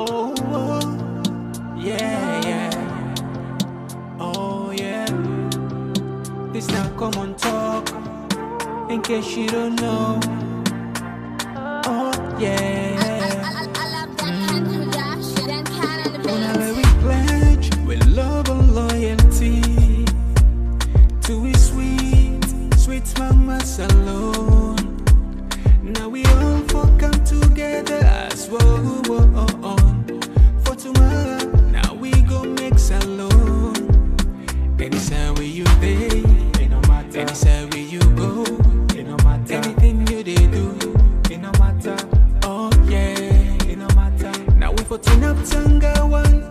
Oh, yeah, yeah. Oh, yeah. This now common talk. In case you don't know. Oh, yeah. Whenever we pledge with love and loyalty to his sweet, sweet mamas alone. Now we all for come together as one. For tomorrow, now we go mix alone. Anytime where you day, anytime where you go, anything you they do, it no matter. Oh yeah, it no matter. Now we for turn up Tanga one.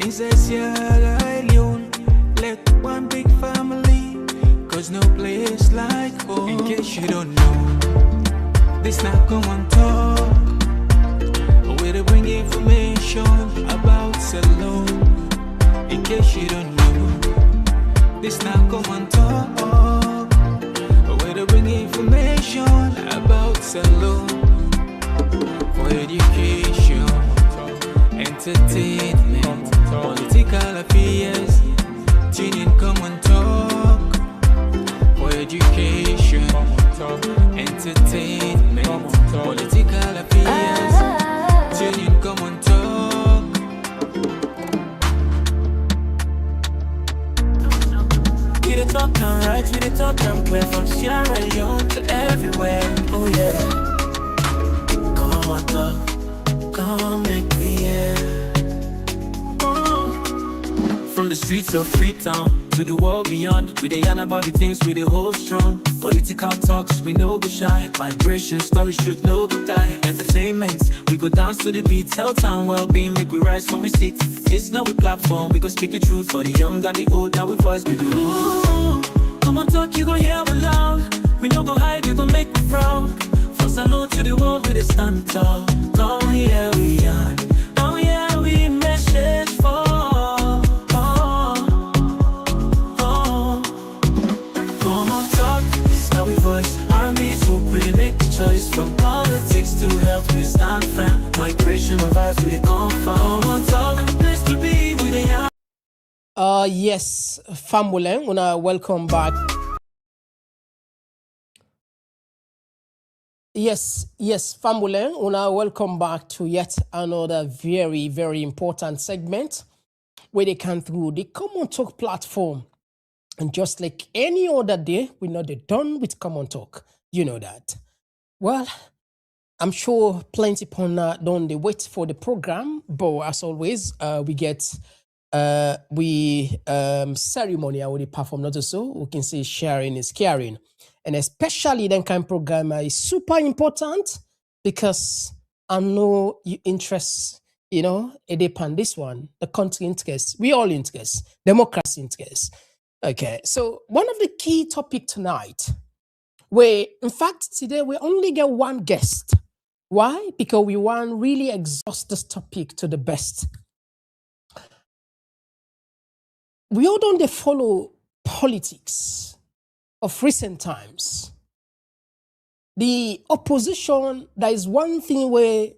Inside Sierra Leone, let one big family, cause no place like home. In case you don't know, this now common talk. Where to bring information about salon. In case you don't know, this now common talk. Where to bring information about salon. For education, entertainment, political affairs. Tune in, common talk. For education, entertainment, political affairs. Tune in, common talk. We the talk and right, we the talk and play from Sierra Leone to everywhere. Oh yeah. Come on talk, come make me hear. From the streets of Freetown to the world beyond, we dey yarn about the things we dey hold strong. Political talks, we no go shy. Vibration, stories should no go die. Entertainment, we go dance to the beat. Health and well-being, make we rise from the seat. It's not a platform, we go speak the truth for the young and the old. Now we voice we do. Ooh, come on talk, you gon' hear me loud. We no go hide, you gon' make me proud. From salon to the world, we dey stand tall. Come here we are, come here we message for. Choice from politics to health, we stand firm. Migration of vibes, we come from talk, place to be with the Yes, family, wanna welcome back. Yes, family, wanna welcome back to yet another very, very important segment where they can through the Common Talk platform. And just like any other day, we know they're done with Common Talk. You know that. Well, I'm sure plenty upon don't they wait for the program, but as always, we get ceremony I will perform not so we can say sharing is caring, and especially that kind of program is super important because I know you interest, it depend this one, the country interest, we all interest, democracy interest. Okay, so one of the key topic tonight. In fact, today we only get one guest. Why? Because we want really exhaust this topic to the best. We all don't follow politics of recent times. The opposition, there is one thing where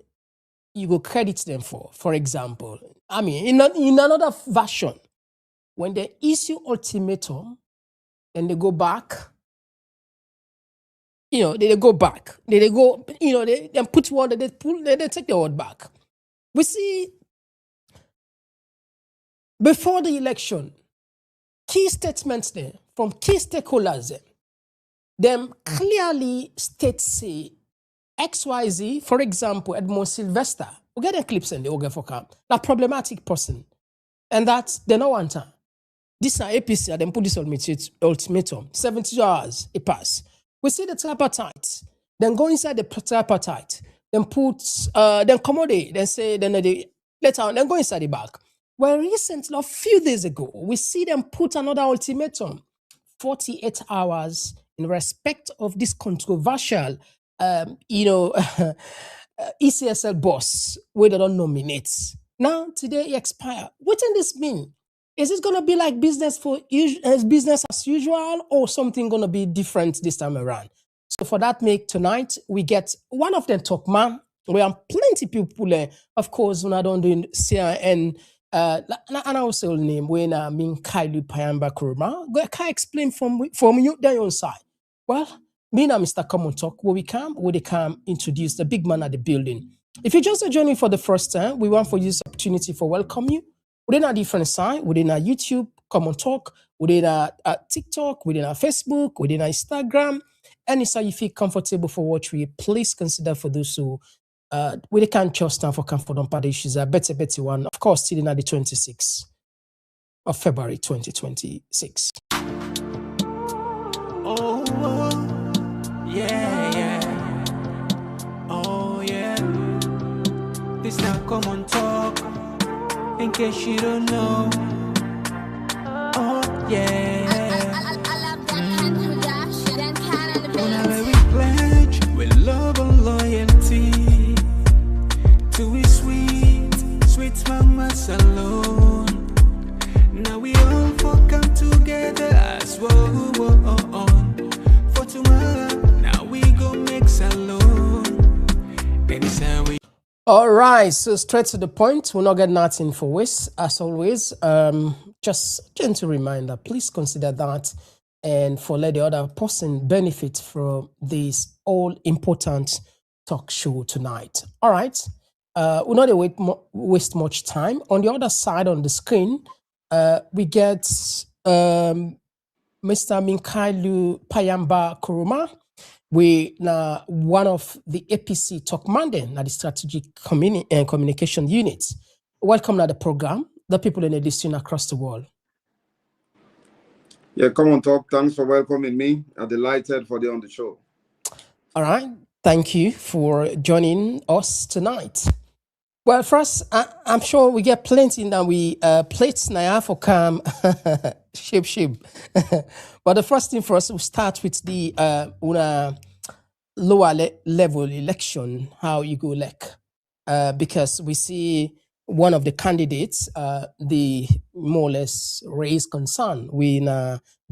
you go credit them for. For example, I mean, in another version, when they issue ultimatum, then they go back. They go back. They go, they put word, they take the word back. We see before the election, key statements there from key stakeholders, them clearly state say XYZ, for example, Edmond Sylvester, we get the clips in the Oga for camp, a problematic person. And that's they no want time. This are APC, then put this ultimatum, 72 hours, it pass. We see the tripartite, then go inside the tripartite, then put, then accommodate, then say, then they later on, then go inside the back. Well, recently, a few days ago, we see them put another ultimatum, 48 hours in respect of this controversial, ECSL boss, where they don't nominate. Now, today, he expire. What does this mean? Is it going to be like business as usual or something going to be different this time around? So for that tonight, we get one of them top man We have plenty people, of course, when I don't do CRN, and I also name when Minkailu Payamba Koroma. Can I explain from you their own side? Well, me and Mr. Common Talk, where they come introduce the big man at the building. If you just joining for the first time, we want for you this opportunity for welcome you. Within a different side, within our YouTube, Common Talk, within our TikTok, within our Facebook, within our Instagram, any side you feel comfortable for what we please consider for those who we can't just stand for comfort on party issues. A better one, of course, still in the 26th of February 2026. Oh, yeah, yeah. Oh, yeah. This now common talk. In case you don't know. Oh, yeah. Whenever we pledge with love and loyalty to we sweet mamas alone. Now we all come together as one. For tomorrow, now we go mix alone. Anytime we All right, so straight to the point. We'll not get nothing for waste, as always. Just gentle reminder, please consider that, and for let the other person benefit from this all important talk show tonight. All right, we'll not waste much time. On the other side on the screen, we get Mr. Minkailu Payamba Koroma. We now one of the APC Talk Monday, now the Strategic Communication Unit. Welcome to the program, the people in the district across the world. Yeah, KOMON TOK. Thanks for welcoming me. I'm delighted for the on the show. All right. Thank you for joining us tonight. Well, first, I'm sure we get plenty that we plates now for come shape. But the first thing first, we'll start with the lower level election, how you go elect. Because we see one of the candidates, the more or less raised concern with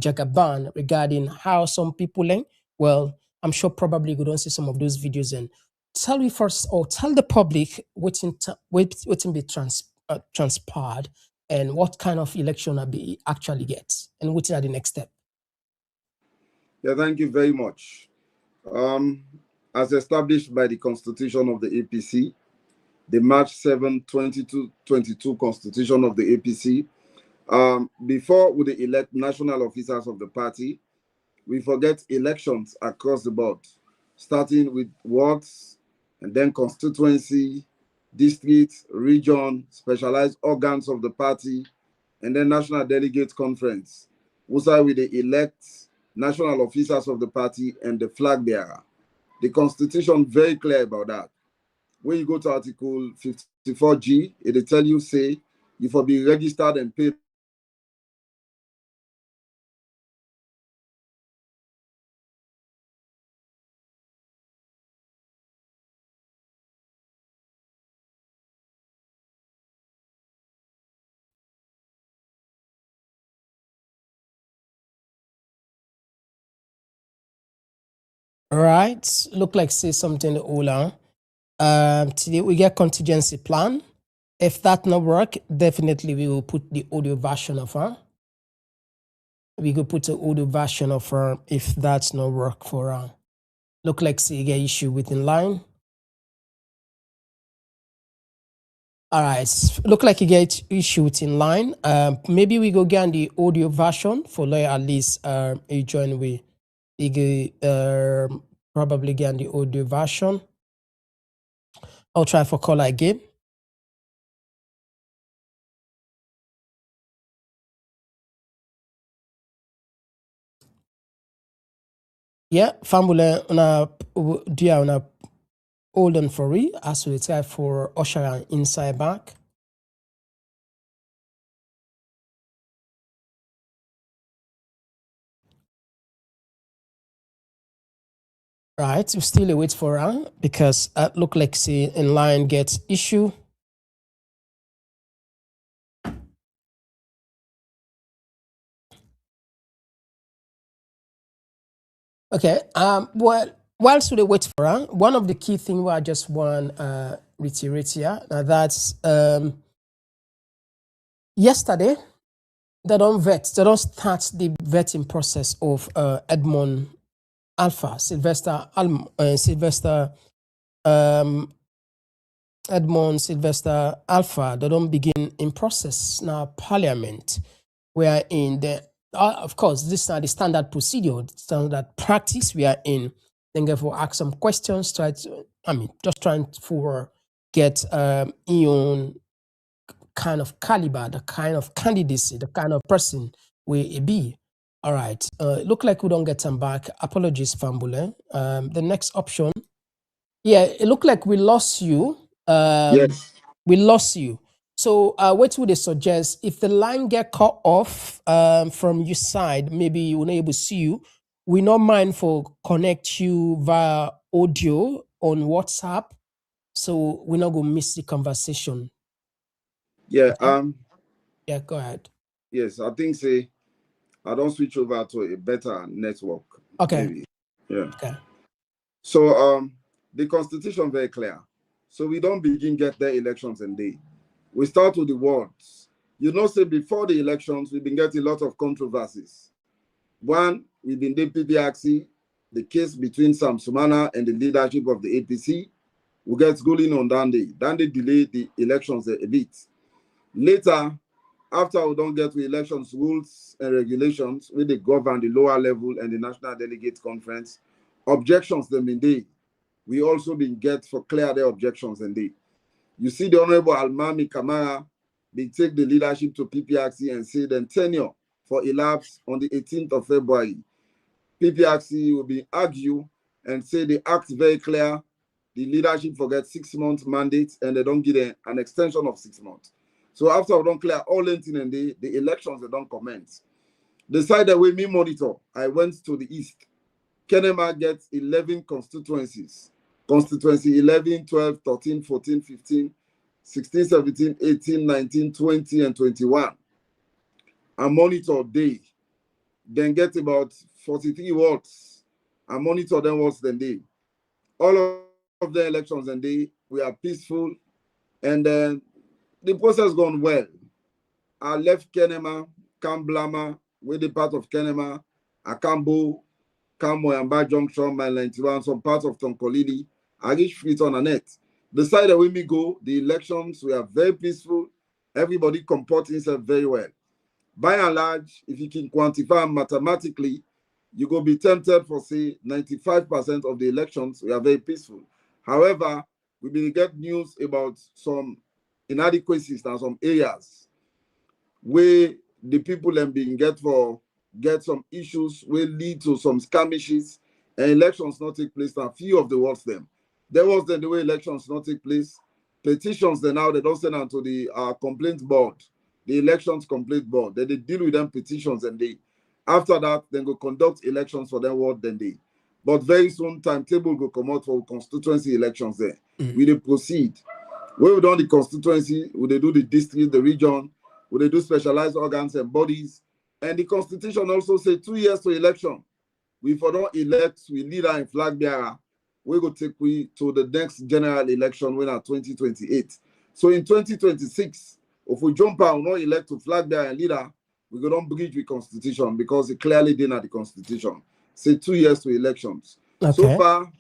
Jagaban regarding how some people, well, I'm sure probably we don't see some of those videos. And tell me first, or tell the public what's be transpired and what kind of election be actually gets and what are the next step. Yeah, thank you very much. As established by the Constitution of the APC, the March 7, 2022 Constitution of the APC, before we elect national officers of the party, we forget elections across the board, starting with wards, and then constituency, district, region, specialized organs of the party, and then national delegate conference. Also, we elect national officers of the party and the flag bearer. The Constitution very clear about that. When you go to Article 54G, it will tell you, say, you for be registered and paid. Right. Look like say something Ola. Today we get contingency plan. If that not work, definitely we will put the audio version of her. We could put the audio version of her if that's not work for her. Look like say you get issue within line. All right. Look like you get issue within line. Maybe we go get the audio version for lawyer at least you join with. You go probably get the audio version. I'll try for caller again. Yeah, family una dia una hold on for we as we try for usher and inside back. Right, we still wait for her because look like see in line gets issue. Okay, well, whilst we wait for her, one of the key things I just want to reiterate here, that's yesterday, they don't start the vetting process of Edmond Alpha, Edmond Sylvester Alpha. They don't begin in process now. Parliament, we are in the, of course, this is the standard procedure, standard practice we are in. Then therefore ask some questions, just trying to get Ion kind of caliber, the kind of candidacy, the kind of person we be. All right. Look like we don't get them back. Apologies, Fambule. The next option. Yeah, it looked like we lost you. Yes. We lost you. So what would they suggest? If the line get cut off from your side, maybe you're not able to see you, we not mind for connect you via audio on WhatsApp. So we're not gonna miss the conversation. Yeah. Yeah, go ahead. Yes, I think I don't switch over to a better network. Okay. Maybe. Yeah. Okay. So the constitution very clear. So we don't begin get the elections in day. We start with the words. You know, say before the elections, we've been getting a lot of controversies. One, we've been doing PPRC, the case between Sam Sumana and the leadership of the APC. We get ruling on Dande. Dande delayed the elections a bit. Later, after we don't get to elections rules and regulations, we they govern the lower level and the National Delegate Conference, objections them in day. We also been get for clear their objections in day. You see the Honorable Almami Kamara, they take the leadership to PPRC and say then tenure for elapse on the 18th of February. PPRC will be argue and say the act very clear. The leadership forget 6 months mandate and they don't give them an extension of 6 months. So after we don't clear all anything and the elections, they don't commence. The side that we me monitor, I went to the east. Kenema gets 11 constituencies. Constituency 11, 12, 13, 14, 15, 16, 17, 18, 19, 20, and 21. I monitor day. Then get about 43 wards. I monitor them wards then day. All of the elections and day, we are peaceful. And then the process gone well. I left Kenema, Kamblama, with the part of Kenema, Akambo, Kamoyamba Junction, Mile 91, some parts of Tonkolili. I reached Freetown and Net. The side that we go, the elections were very peaceful. Everybody comported himself very well. By and large, if you can quantify mathematically, you go be tempted for say 95% of the elections were very peaceful. However, we will get news about some inadequacies in some areas where the people them being get some issues will lead to some skirmishes and elections not take place. And few of the worst them. There was then the way elections not take place. Petitions then now they don't send out to the complaint board, the elections complaint board. Then they deal with them petitions and they after that then go conduct elections for their ward then they. But very soon timetable will come out for constituency elections there. We they proceed. When we done the constituency, we they do the district, the region, we they do specialized organs and bodies. And the constitution also say 2 years to election. We for don't elect, we leader and flag bearer. We go take we to the next general election when at 2028. So in 2026, if we jump out, not elect to flag bearer and leader, we go don't bridge with constitution because it clearly didn't the constitution. Say 2 years to elections. Okay. So far,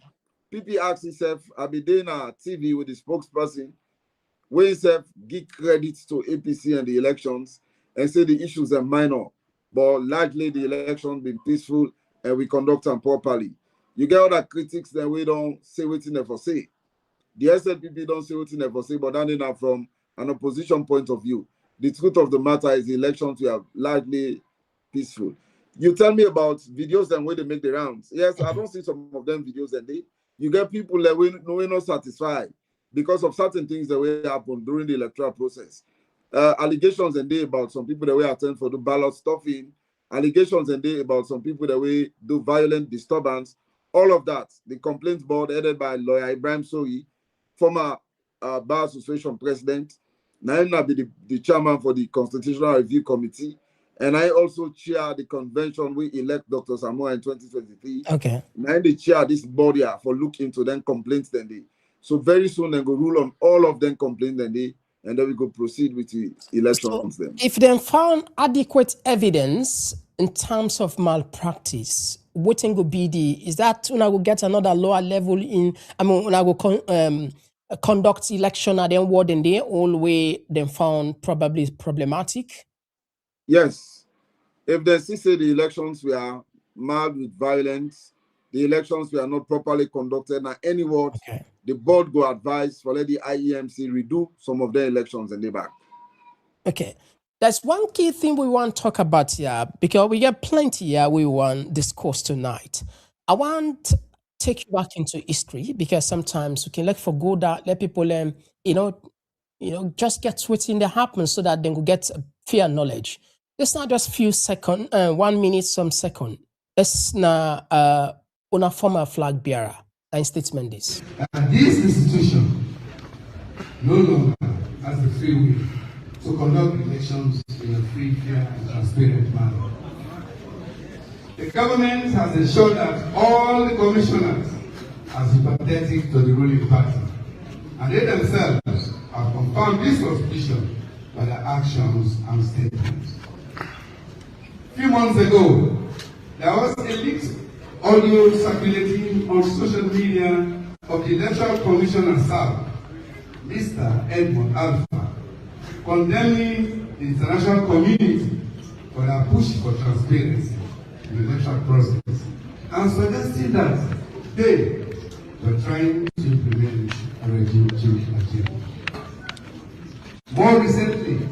PP asks himself, I'll be doing a TV with the spokesperson, where himself give credit to APC and the elections and say the issues are minor, but largely the election been peaceful and we conduct them properly. You get other critics that we don't say what they never say. The SLPP don't say what they never say, but then now from an opposition point of view, the truth of the matter is the elections were largely peaceful. You tell me about videos and where they make the rounds. Yes, I don't see some of them videos and you get people that we're not satisfied because of certain things that will happen during the electoral process. Allegations and day about some people that will attend for the ballot stuffing, allegations and day about some people that will do violent disturbance, all of that. The complaint board headed by lawyer Ibrahim Sohi, former Bar Association president, now be the chairman for the Constitutional Review Committee, And I also chair the convention we elect Dr. Samoa in 2023. Okay. Now they chair this body for look into them complaints then they. So very soon they go rule on all of them complaints then they, and then we go proceed with the elections So then. if they found adequate evidence in terms of malpractice, what thing would be is that when I will get another lower level in, I mean, when I will conduct election at then what in there, all way they found probably problematic? Yes. If they see say the elections were marred with violence, the elections were not properly conducted, and any word, Okay. the board go advise for let the IEMC redo some of their elections in the back. Okay. There's one key thing we want to talk about here, because we get plenty here we want to discuss tonight. I want to take you back into history, because sometimes we can forgo that, let people just get what's in the happen so that they will get fair knowledge. It's not just few seconds, 1 minute, some second. It's na on a former flag bearer and statement this. This institution no longer has the free will to conduct elections in a free, fair, and transparent manner. The government has ensured that all the commissioners are sympathetic to the ruling party, and they themselves have confirmed this suspicion by their actions and statements. A few months ago, there was a leaked audio circulating on social media of the Electoral Commissioner South, Mr. Edmund Alpha, condemning the international community for their push for transparency in the electoral process, and suggesting that they were trying to implement a regime change agenda. More recently,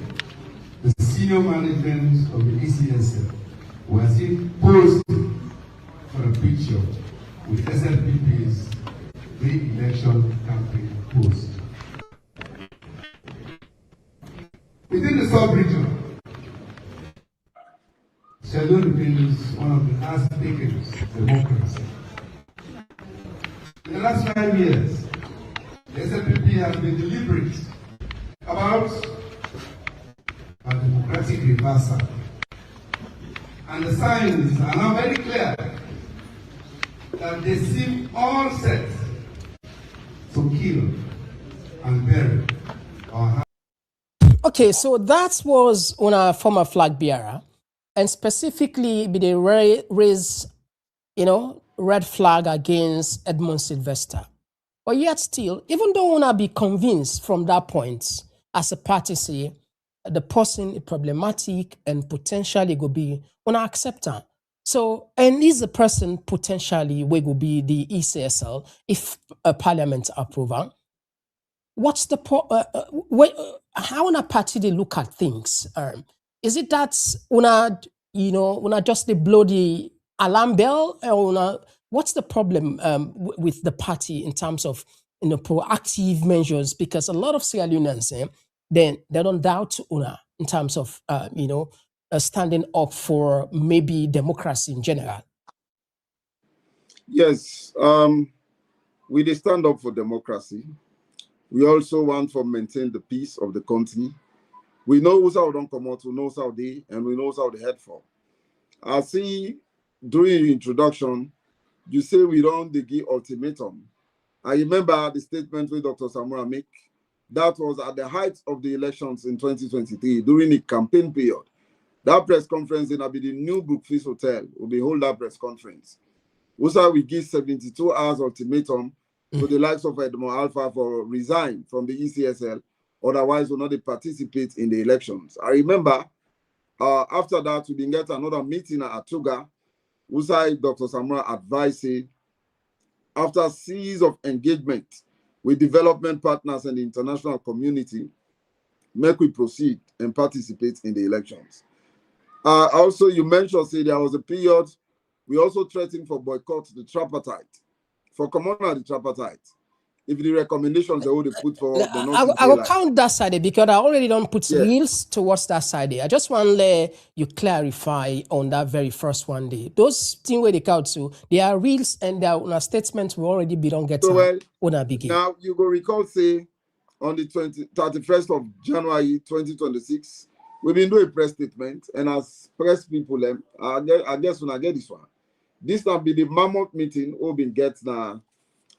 the senior management of the ECSL were seen posting for a picture with SLPP's pre-election campaign post. Within the sub-region, Shalom remains one of the last beacons of democracy. In the last 5 years, the SLPP has been deliberate about a democratic reversal. And the signs are now very clear that they seem all set to kill and bury our. Okay, so that was on a former flag bearer, and specifically they raise, red flag against Edmund Sylvester. But yet still, even though we not be convinced from that point, as a party say, the person is problematic and potentially will be unacceptable. So, and is the person potentially will be the ECSL if a parliament approval? What's the how in a party they look at things? Is it that una just they blow the alarm bell, or what's the problem with the party in terms of proactive measures? Because a lot of Sierra Leoneans they don't doubt una in terms of standing up for maybe democracy in general. Yes, we did stand up for democracy. We also want to maintain the peace of the country. We know who's how don't come out, we know how they, and we know how they head for. I see during your introduction, you say we don't give ultimatum. I remember the statement with Dr. Samura make. That was at the height of the elections in 2023, during the campaign period. That press conference in the new Brookfield Hotel will be hold that press conference. Also, we give 72 hours ultimatum to the likes of Edmond Alpha for resign from the ECSL, otherwise will not participate in the elections. I remember after that, we didn't get another meeting at Atuga, whose Dr. Samura advised, after a series of engagement with development partners and the international community, make we proceed and participate in the elections. Also, you mentioned, there was a period, we also threatened for boycott the tripartite. For common the tripartite, if the recommendations they would put forward, I will count that side because I already don't put reels towards that side. I just want to let you clarify on that very first one day. Those things where they count to, they are reels and they are statements we already be don't get. So begin. Now you go recall say on the 31st of January 2026, we've been doing a press statement, and as press people, I guess when I get this one, this will be the mammoth meeting we've been getting now.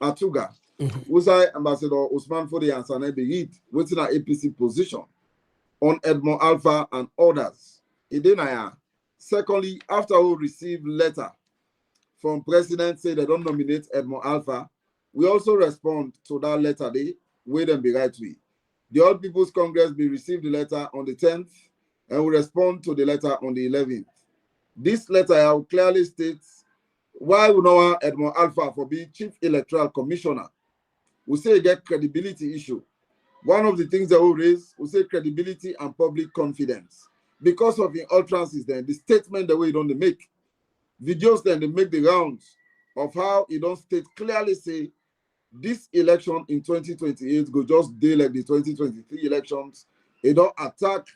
Atuga, Usai Ambassador Usman Fode and Sanai Begit, waiting at APC position on Edmond Alpha and others. Secondly, after we received letter from President say they don't nominate Edmond Alpha, we also respond to that letter day, where them be right way. The All People's Congress be received the letter on the 10th, and we respond to the letter on the 11th. This letter clearly states why we don't want Edmond Alpha for being Chief Electoral Commissioner. We say you get credibility issue. One of the things that we raise, we say credibility and public confidence. Because of the utterances then, the statement the way you don't make, videos then they make the rounds of how you don't state clearly say this election in 2028 go just day like the 2023 elections. It don't attack,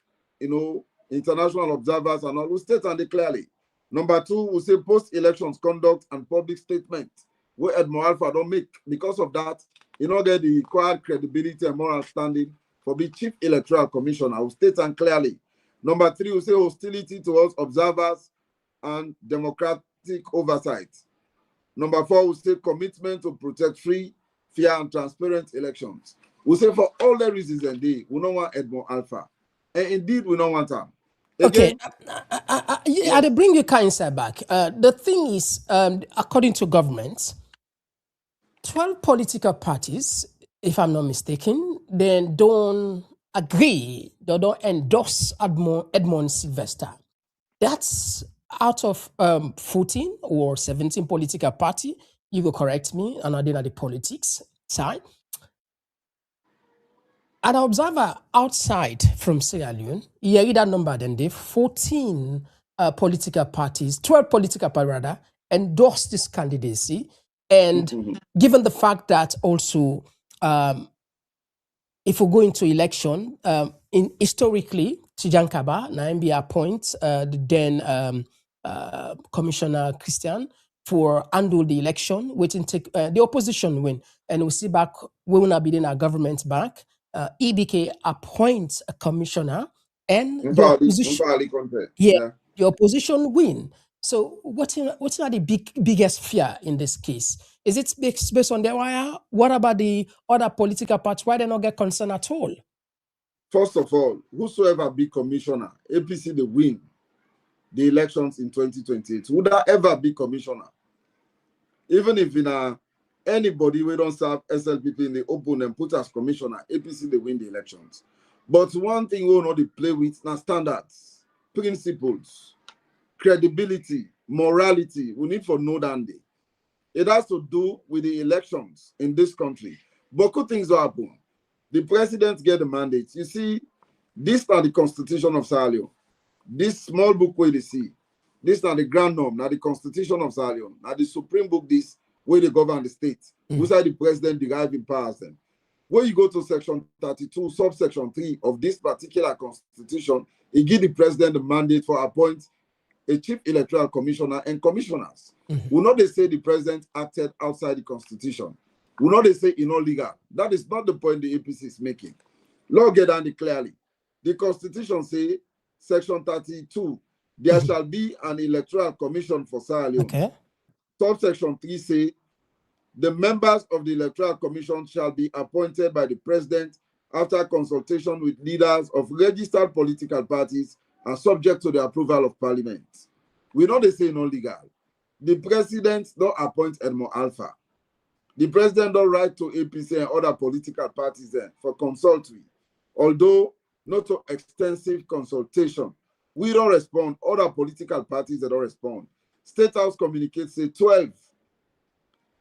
international observers and all. We state and clearly. Number two, we say post-elections conduct and public statement where Edmond Alpha don't make. Because of that, you don't get the required credibility and moral standing for being Chief Electoral Commissioner. We state and clearly. Number three, we say hostility towards observers and democratic oversight. Number four, we say commitment to protect free, fair, and transparent elections. We say for all the reasons indeed, we don't want Edmond Alpha. And indeed, we don't want him. Okay, I bring you inside back. The thing is, according to government, 12 political parties, if I'm not mistaken, then don't agree, they don't endorse Edmond Sylvester. That's out of 14 or 17 political party. You will correct me, and I did at the politics side. An observer outside from Sierra Leone, you hear that number then, Dave, 14 political parties, 12 political parties rather, endorse this candidacy. And given the fact that also, if we go into election, historically, Tijankaba, Naimbi appoints the then Commissioner Christian for handle the election, waiting take the opposition win. And we see back, we will not be in our government back. EBK appoints a commissioner and the opposition win. So what are the biggest fear in this case? Is it based on their wire? What about the other political parties? Why they not get concerned at all? First of all, whosoever be commissioner, APC they win the elections in 2028. Would that ever be commissioner? Even if anybody we don't serve SLPP in the open and put as commissioner, APC they win the elections. But one thing we know they play with now standards, principles, credibility, morality. We need for no damn day. It has to do with the elections in this country. But good things will happen. The president get the mandate. You see, this is the Constitution of Sierra Leone. This small book where they see. This is the grand norm. Now the Constitution of Sierra Leone. Now the Supreme Book this where they govern the state. Who's the president deriving powers then. When you go to section 32, subsection 3 of this particular constitution, it gives the president the mandate for appoint a chief electoral commissioner and commissioners. Will not they say the president acted outside the constitution? Will not they say illegal? That is not the point the APC is making. Law get down clearly. The constitution say, section 32, there shall be an electoral commission for Sierra Leone. Okay. Subsection 3 say, the members of the electoral commission shall be appointed by the president after consultation with leaders of registered political parties and subject to the approval of parliament. We know they say no legal. The president don't appoint Edmond Alpha. The president don't write to APC and other political parties for consulting. Although not to extensive consultation, we don't respond. Other political parties that don't respond. State House communicates say 12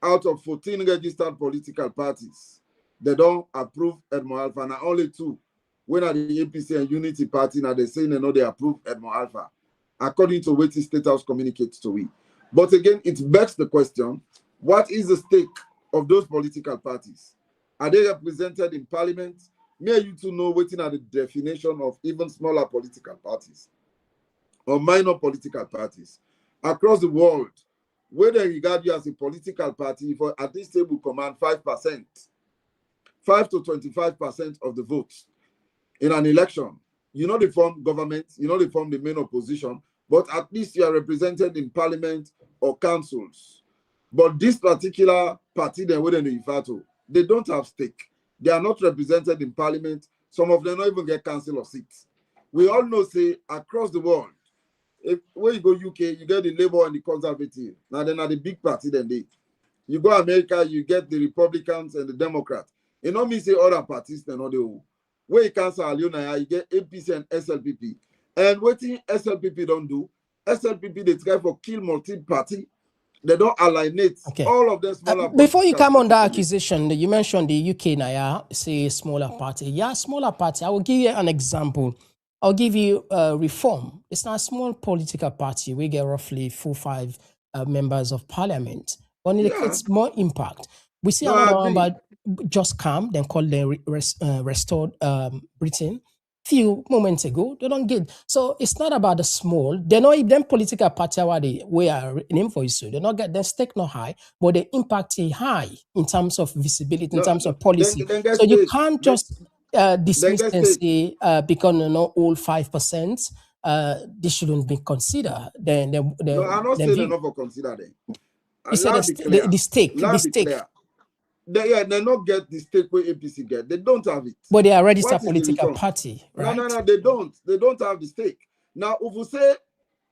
out of 14 registered political parties, they don't approve Edmond Alpha. Now only 2. When are the APC and Unity Party now they say they approve Edmond Alpha, according to what the State House communicates to we. But again, it begs the question: what is the stake of those political parties? Are they represented in Parliament? May you to know waiting at the definition of even smaller political parties or minor political parties across the world, where they regard you as a political party for at least they will command 5%, 5 to 25% of the votes in an election. you know, they form government, you know, they form the main opposition, but at least you are represented in parliament or councils. But this particular party, they wouldn't refer to, they don't have stake. They are not represented in parliament. Some of them don't even get council or seats. We all know, say, across the world, if when you go UK, you get the Labour and the Conservative. Now they're not the big party then they. You go America, you get the Republicans and the Democrats. You know me say other parties, they're not the whole. Where you cancel Aliona, you get APC and SLPP. And what SLPP don't do, SLPP they try for kill multi-party. They don't alienate all of them smaller. Before you come on that accusation, you mentioned the UK now, say smaller party. Yeah, smaller party. I will give you an example. I'll give you Reform. It's not a small political party. We get roughly 4-5 members of parliament. But it creates more impact. We see another one about Just Calm, then called the Restored Britain. Few moments ago, they don't get. So it's not about the small. They're not even political party we are named for issue. They not get their stake not high, but the impact is high in terms of visibility, in terms of policy. So you can't just dismiss and say because all 5%, they shouldn't be considered. Then no, I'm not saying enough for consider them. You said the stake. They not get the stake where APC get. They don't have it. But they are registered political party, right? No, they don't. They don't have the stake. Now, if you say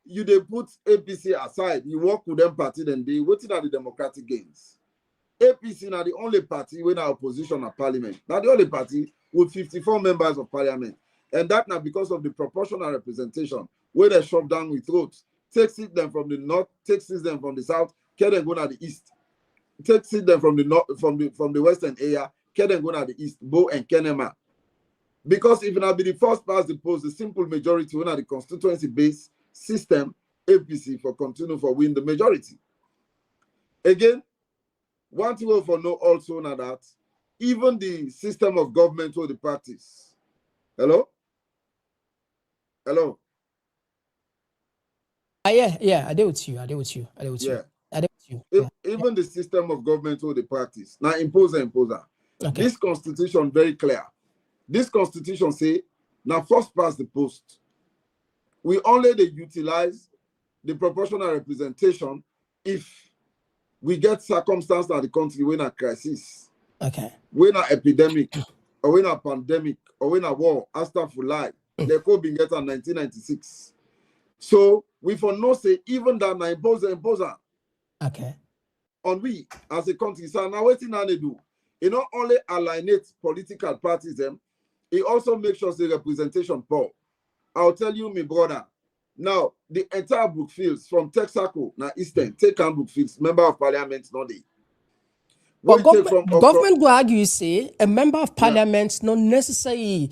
you they put APC aside, you work with them party, then they waiting at the democratic gains. APC now the only party when our opposition at parliament. Now the only party with 54 members of parliament. And that now because of the proportional representation, where they shove down with votes, takes it them from the north, takes it them from the south, can then go to the east. Takes it them from the north, from the western area, can then go to the east, Bo and Kenema. Because if it will be the first past the post, the simple majority when the constituency-based system, APC for continue for win the majority. Again, one thing we for know also now that even the system of government or the practice. Hello? Yeah, I deal with you. Even the system of government or the practice. Now, imposer. Okay. This constitution very clear. This constitution say, now first past the post. We only utilize the proportional representation if we get circumstances in the country when a crisis, when an epidemic, or when a pandemic, or when a war, after for life, they could be get in 1996. So we for no say even that na imposer. Okay. On we as a country, so now what they do? It not only alienate political parties them, it also makes sure the representation poor. I'll tell you, my brother. Now, the entire Brookfields from Texaco, now Eastern, take on Brookfields, member of parliament, not they. But government will argue, say, a member of parliament not necessarily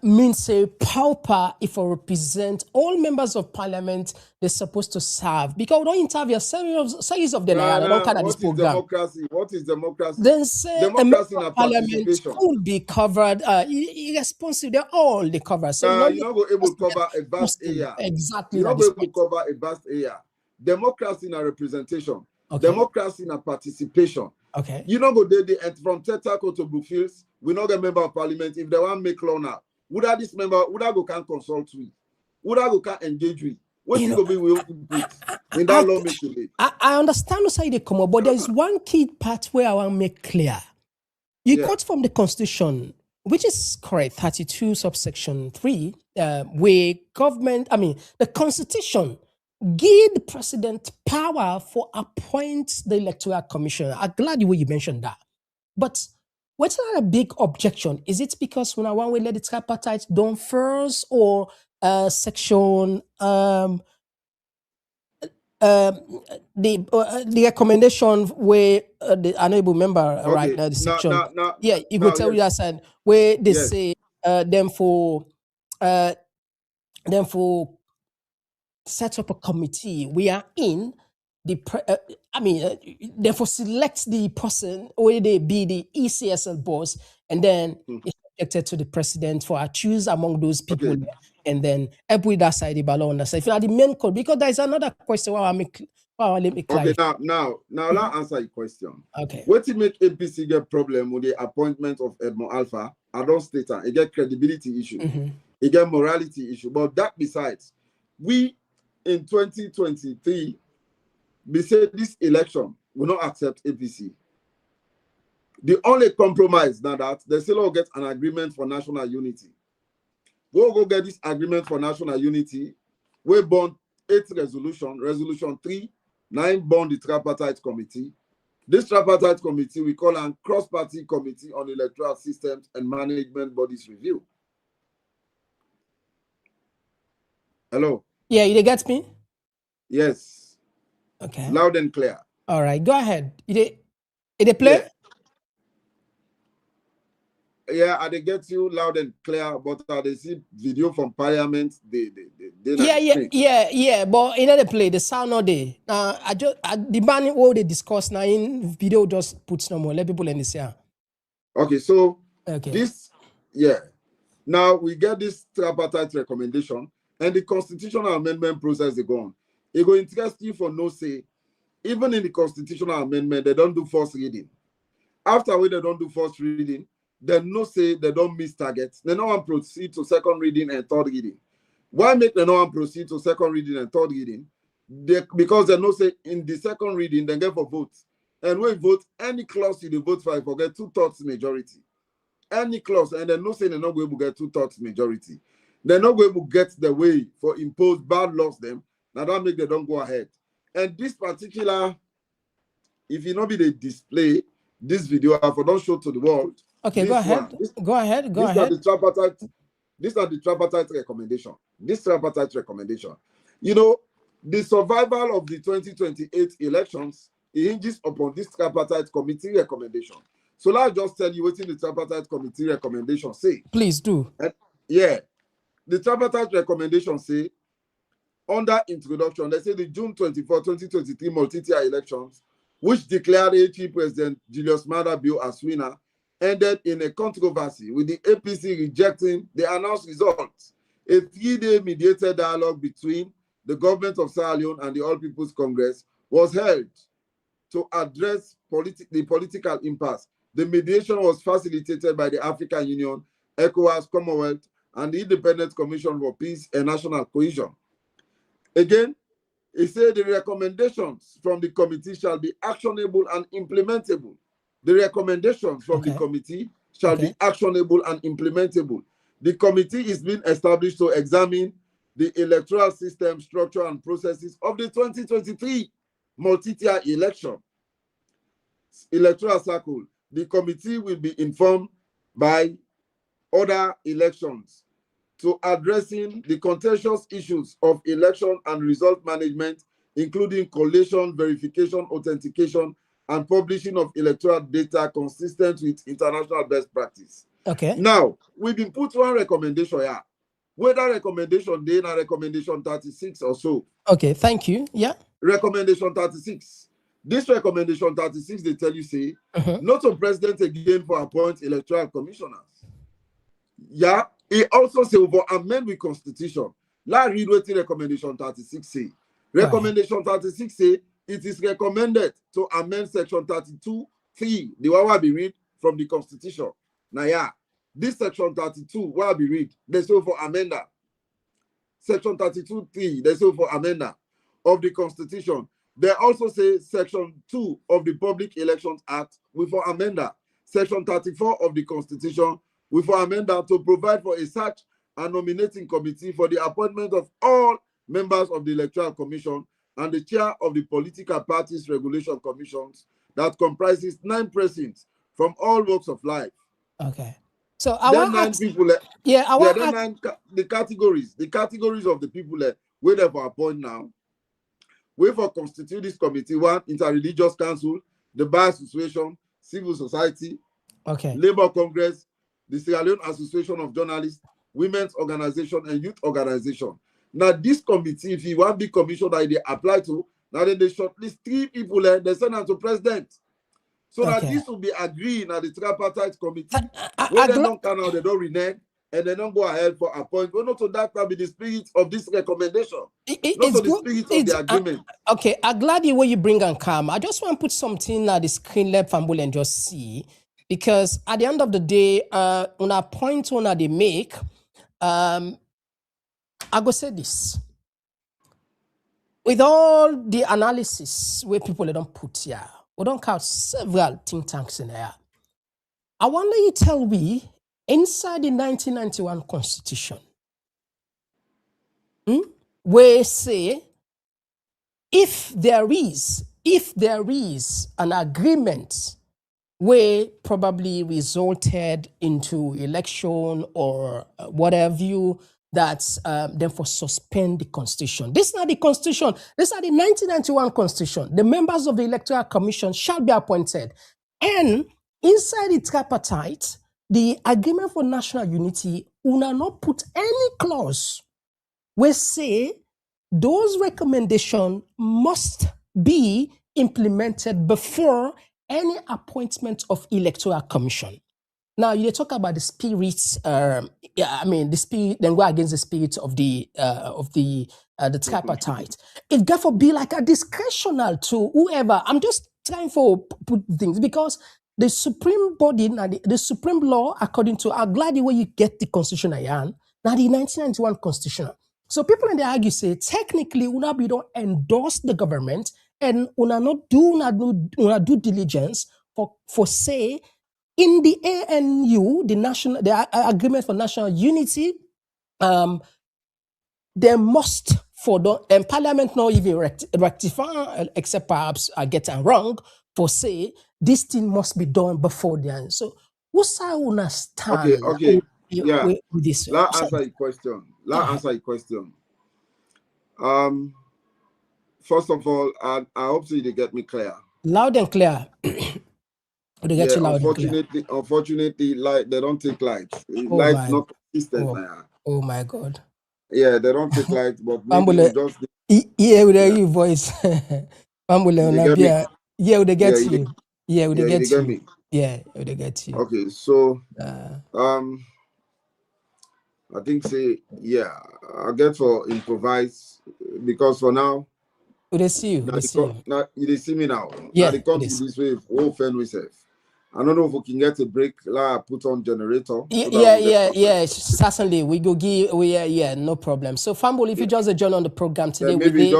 means say pauper if I represent all members of parliament they're supposed to serve. Because we don't interview series of them. What is democracy? Then say democracy a member of parliament could be covered irresponsible. They're all they cover. So you're not able to cover a vast area. Exactly. You're not able to cover a vast area. Democracy in a representation. Democracy in a participation. Okay. You know, go there from Tetaco to Brookfields, we not get member of parliament. If they want to make law now, would that this member, would that go can consult with? Would that go can engage with? What is going to be will input in that law making? I understand how they come up, but there is one key part where I want to make clear. You quote from the Constitution, which is correct, 32 subsection 3, where the Constitution give the president power for appoint the electoral commissioner. I'm glad you mentioned that. But what's not a big objection? Is it because when I want to let the tripartite done first, or section the recommendation where the honorable member right now the section you go tell you that side where they say them for set up a committee. We are in the therefore select the person or they be the ECSL boss, and then it's subjected to the president for a choose among those people, and then every that side the ballon that if you are the main code, because there is another question where I make okay, now I'll answer your question. Okay. What to make APC get problem with the appointment of Edmond Alpha? I don't state that it get credibility issue. Again, morality issue. But that besides, we in 2023, we say this election will not accept APC. The only compromise now that they still all get an agreement for national unity. We'll go get this agreement for national unity. We bond 8 resolution 3, 9 bond the tripartite committee. This tripartite committee we call a cross-party committee on electoral systems and management bodies review. Hello. Yeah, you get me? Yes. Okay. Loud and clear. All right, go ahead. Did they play? Yeah, I they get you loud and clear, but they see video from parliament. They yeah. But in the play, the sound not there. The banning what they discuss now in video just puts no more. Let people in the say. Okay, so okay. Now we get this tripartite recommendation and the constitutional amendment process they go on. It will interest you for no say. Even in the constitutional amendment, they don't do first reading. After they don't do first reading, then no say they don't miss targets. They don't want to proceed to second reading and third reading. Why make they not want to proceed to second reading and third reading? Because they no say in the second reading, they get for votes. And when vote, any clause you vote for, I forget 2/3 majority. Any clause, and then no say they're not going to get 2/3 majority. They're not going to get the way for imposed bad laws them. Now that make they don't go ahead. And this particular, if you not be the display, this video I for don't show to the world. Okay, go ahead. Go ahead. These are the tripartite recommendation. This tripartite recommendation. You know, the survival of the 2028 elections hinges upon this tripartite committee recommendation. So let's just tell you what in the tripartite committee recommendation say. Please do. And, the tripartite recommendation say, under introduction, they say the June 24, 2023 multi-tier elections, which declared HE President Julius Maada Bio as winner, ended in a controversy with the APC rejecting the announced results. A 3-day mediated dialogue between the government of Sierra Leone and the All People's Congress was held to address the political impasse. The mediation was facilitated by the African Union, ECOWAS, Commonwealth, and the Independent Commission for Peace and National Cohesion. Again, it said the recommendations from the committee shall be actionable and implementable. The recommendations from the committee shall be actionable and implementable. The committee is being established to examine the electoral system, structure, and processes of the 2023 multi-tier election. Electoral cycle. The committee will be informed by other elections to addressing the contentious issues of election and result management, including collation, verification, authentication, and publishing of electoral data consistent with international best practice. Okay. Now, we've been put one recommendation here. Whether recommendation then a recommendation 36 or so. Okay, thank you. Yeah. Recommendation 36. This recommendation 36, they tell you, say, not a president again for appoint electoral commissioners. Yeah, it also say for amend the constitution. Let's read what the recommendation 36 say. Recommendation 36 say it is recommended to amend section 32(3), the one will be read from the constitution. Now, yeah, this section 32 will be read. They say for amender. Section 32(3), they say for amender of the constitution. They also say section 2 of the Public Elections Act with for amender. Section 34 of the constitution with for amender to provide for a search and nominating committee for the appointment of all members of the Electoral Commission and the chair of the political parties regulation commissions that comprises 9 persons from all walks of life. Okay. So I want 9 people. The categories of the people where they for appoint now. We for constitute this committee: 1, Interreligious Council, the Bar Association, Civil Society, Labor Congress, the Sierra Leone Association of Journalists, Women's Organization, and Youth Organization. Now, this committee, if you want big commission that they apply to, now then they shortlist 3 people and they send them to president. So that this will be agreed at the tripartite committee. When they don't come out, they don't renege, and they don't go ahead for appointment. Well, not to that can be the spirit of this recommendation. Not to the spirit of the agreement. Okay, I'm glad the way you bring and come. I just want to put something at the screen, let Fambul and just see. Because at the end of the day, on a point they make, I go say this. With all the analysis where people don't put here, we don't count several think tanks in here. I wonder you tell me, inside the 1991 Constitution, where say, if there is an agreement where probably resulted into election or what have you, that's then for suspend the Constitution. This is not the Constitution. This is the 1991 Constitution. The members of the Electoral Commission shall be appointed. And inside the tripartite, the Agreement for National Unity will not put any clause where say those recommendations must be implemented before any appointment of Electoral Commission. Now, you talk about the spirits. The spirit. Then go against the spirit of the tripartite. It therefore be like a discretional to whoever. I'm just trying to put things because the supreme body, the supreme law, according to, I'm glad the way you get the Constitution, now the 1991 Constitution. So people in the argue say technically, we don't endorse the government and we not do diligence for say. In the ANU, the Agreement for National Unity, there must and Parliament not even rectify, except perhaps I get it wrong, for say this thing must be done before the end. So, what's our understand? Okay. With this? Let answer your question. Answer your question. First of all, I hope so you get me clear. Loud and clear. Unfortunately, like they don't take lights. Lights not consistent now. Oh my God. Yeah, they don't take lights, but maybe just with your voice. Yeah, would they get you? Yeah, would they get you? Yeah, would they get you? Okay, so I think I get for improvise because for now. Would they see you? Now you see me now. Yeah, now they come to this way. Oh, fan myself. I don't know if we can get a break. Put on generator. Yeah. Certainly, we go give. No problem. So, Fambul, if you just join on the program today, maybe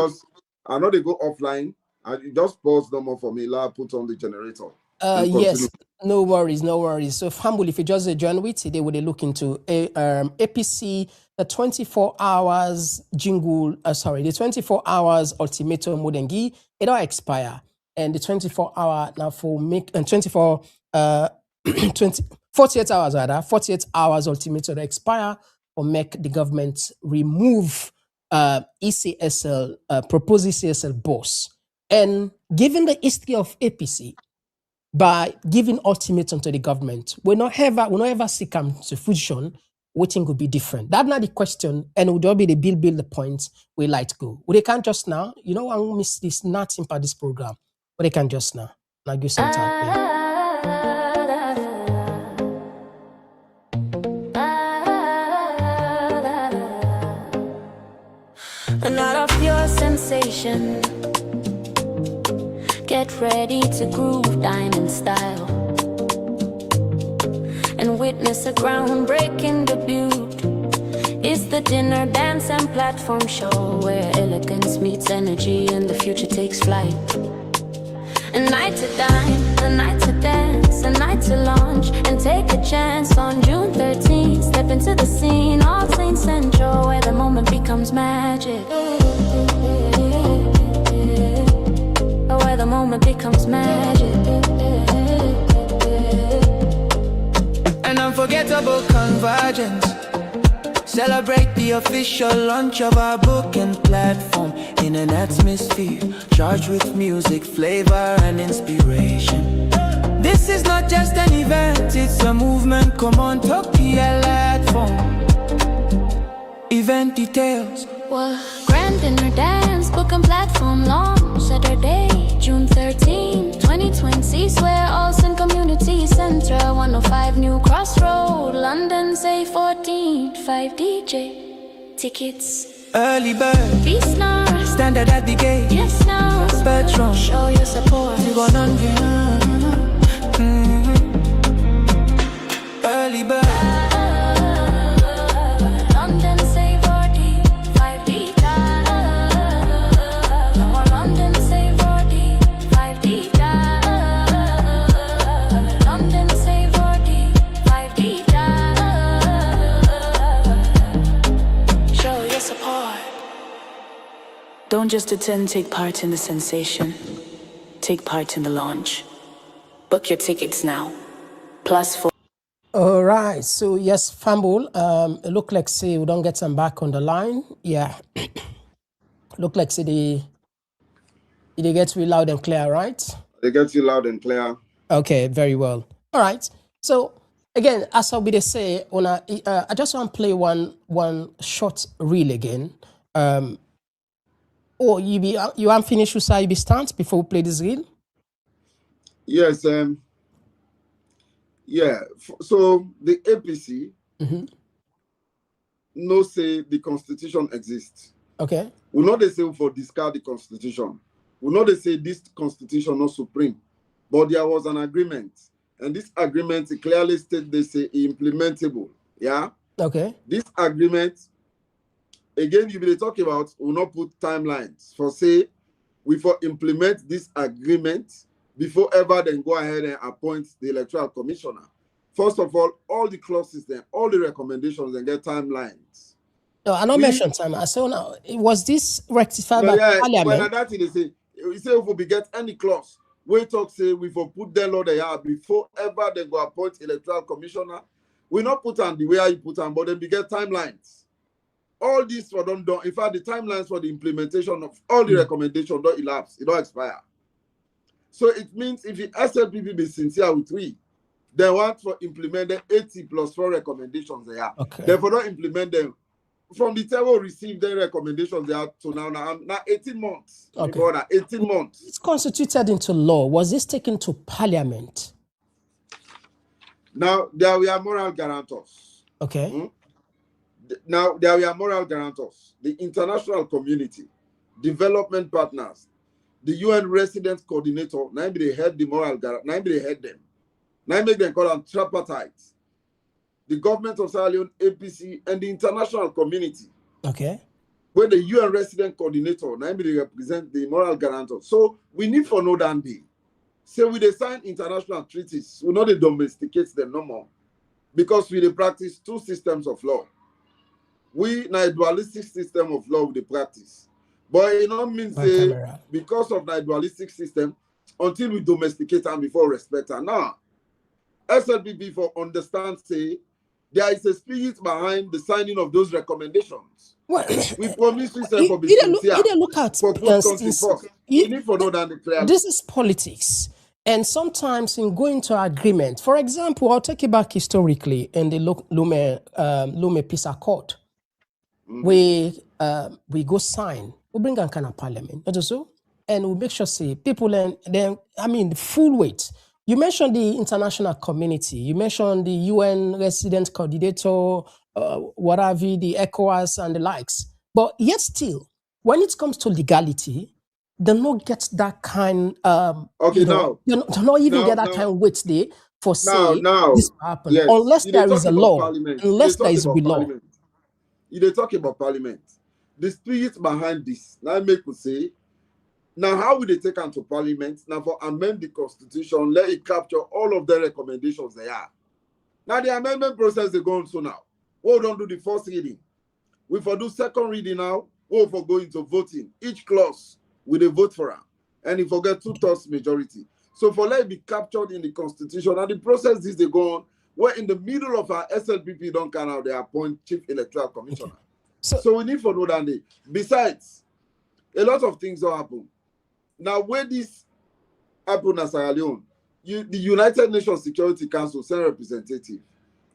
I know they go offline. And just pause no more for me. Put on the generator. Yes, no worries. So, Fambul, if you just join with today, we look into APC, the 24 hours jingle. The 24 hours ultimatum Modengi. It don't expire. And the 24-hour now for make and 48 hours rather, 48 hours ultimatum to expire or make the government remove ECSL, proposed ECSL boss. And given the history of APC, by giving ultimatum to the government, we not ever see come to fruition, waiting could be different. That's not the question, and would all be the build the points we like to go. Well, they can't just now, I won't miss this nothing part this program. But they can just now give some time. Not of your sensation. Get ready to groove, dine in style, and witness a groundbreaking debut. It's the dinner, dance, and platform show where elegance meets energy and the future takes flight. A night to dine, a night to dance, a night to launch and take a chance on June 13th. Step into the scene, all Saints Central, where the moment becomes magic. Where the moment becomes magic. An unforgettable convergence. Celebrate the official launch of our booking platform in an atmosphere charged with music, flavor, and inspiration. This is not just an event, it's a movement. KOMON TOK Platform. Event details. Grand dinner dance, booking platform launch Saturday, June 13, 2020. Swear Olsen Community Center, 105 New Crossroad, London, say 14, 5 DJ. Tickets early bird, feast now, standard at the gate. Yes now, Spectrum, show your support. You got early bird. Don't just attend, take part in the sensation. Take part in the launch. Book your tickets now. +4. All right. So yes, Fumble. It look like say we don't get them back on the line. Yeah. Look like say they get you loud and clear, right? They get you loud and clear. Okay, very well. All right. So again, as I'll be to say, I just want to play one short reel again. Or you want finish with you be start before we play this reel? Yes. Yeah. So the APC no say the constitution exists. Okay. We know they say for discard the constitution. We know they say this constitution not supreme, but there was an agreement, and this agreement clearly states they say implementable. Yeah. Okay. This agreement, again, you be talking about, will not put timelines for say we for implement this agreement before ever then go ahead and appoint the electoral commissioner. First of all the clauses then, all the recommendations and get timelines. No, I don't mention time. I say now, was this rectified by Parliament? When that thing they say if we get any clause, we talk say we for put them law they are before ever they go appoint electoral commissioner. We not put on the way you put on, but then we get timelines. All these were done. In fact, the timelines for the implementation of all the recommendations don't elapse, it don't expire. So it means if the SLPP be sincere with we, they want to implement the 80 plus 4 recommendations they are. Okay. Therefore, don't implement them. From the time we received the recommendations they are to now 18 months. Okay. Before that, 18 months. It's constituted into law. Was this taken to Parliament? Now, there we are moral guarantors. Okay. Now, there we are moral guarantors. The international community, development partners, the UN resident coordinator, now they head the moral guarantors, now they head them. Now make them call them tripartite. The government of Sierra Leone, APC, and the international community. Okay. Where the UN resident coordinator, now they represent the moral guarantors. So we need for no damn day. So we sign international treaties, we know they domesticate them no more. Because we practice two systems of law. We na a dualistic system of law with the practice. But it not means because of the dualistic system, until we domesticate and before respect her. Now, SLPP for understand say there is a spirit behind the signing of those recommendations. Well, we promise we say for be sincere. Look at for put country first. We need for know that the clear. This is politics. And sometimes in going to agreement, for example, I'll take you back historically in the Lume Peace Accord. We go sign, we bring a kind of parliament, not so, and we make sure say people and then the full weight. You mentioned the international community, you mentioned the UN resident coordinator, what have you, the ECOWAS and the likes. But yet still, when it comes to legality, they not get that kind okay, they not even get that kind of weight there for say this happen. Yes. Unless there is a law. Unless there is a law. You talk about parliament. The spirit behind this, now make us say, now how will they take into parliament? Now for amend the constitution, let it capture all of the recommendations they are. Now the amendment process they go on so now. We don't do the first reading. We for do second reading now, we for go into voting. Each clause we they vote for her. And if forget 2/3 majority. So for let it be captured in the constitution, and the process is they go on, where in the middle of our SLPP don't come out, they appoint chief electoral commissioner. Okay. So we need for know that day. Besides, a lot of things will happen. Now, when this happened in Sierra Leone, the United Nations Security Council send representative,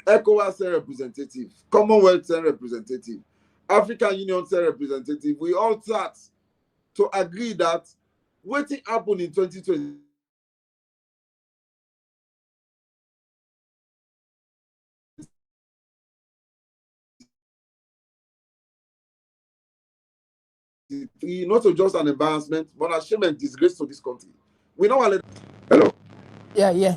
ECOWAS send representative, Commonwealth send representative, African Union send representative. We all start to agree that what happened in 2020. Not just an embarrassment, but a shame and disgrace to this country. We don't want to. Hello. Yeah.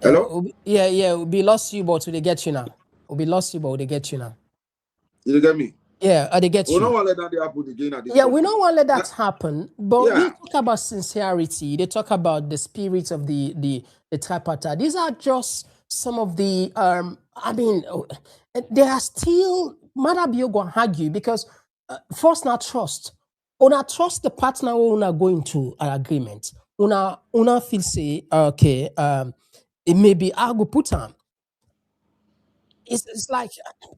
Hello. We lost you, but they get you now. We lost you, but they get you now. You get me? Yeah, they get you. We don't want to let that happen again. At this yeah, country. we don't want to let that happen. But we talk about sincerity. They talk about the spirit of the tripartite. These are just some of the. There are still. Madabio going to argue because first not trust. una trust the partner who una go into an agreement. Una feel say okay, it may be I go put am. It's like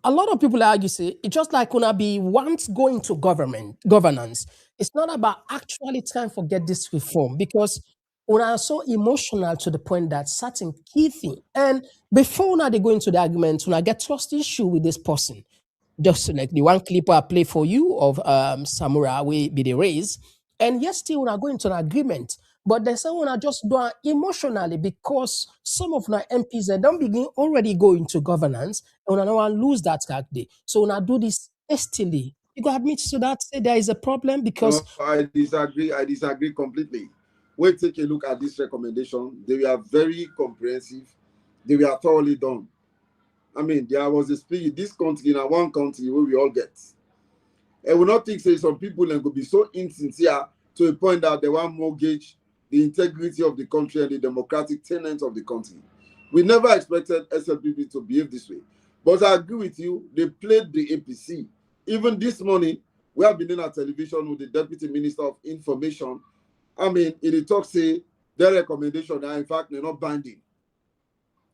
a lot of people argue say it's just like una be once going to governance. It's not about actually trying to get this reform because una are so emotional to the point that certain key thing and before una they go into the argument, una get trust issue with this person. Just like the one clip I play for you of Samura we be the raise, and yes, still we are going to an agreement. But they say we are just do it emotionally because some of my MPs they don't begin already go into governance and we don't want to lose that day. So we do this hastily. You go admit to that, say there is a problem because No, I disagree. I disagree completely. Wait, take a look at this recommendation. They were very comprehensive. They were thoroughly done. I mean, there was a speech. This country, in one country, where we all get. I will not think say some people and could be so insincere to a point that they want mortgage the integrity of the country and the democratic tenets of the country. We never expected SLPP to behave this way. But I agree with you, they played the APC. Even this morning, we have been in a television with the Deputy Minister of Information. I mean, in the talk say their recommendation are in fact they're not binding.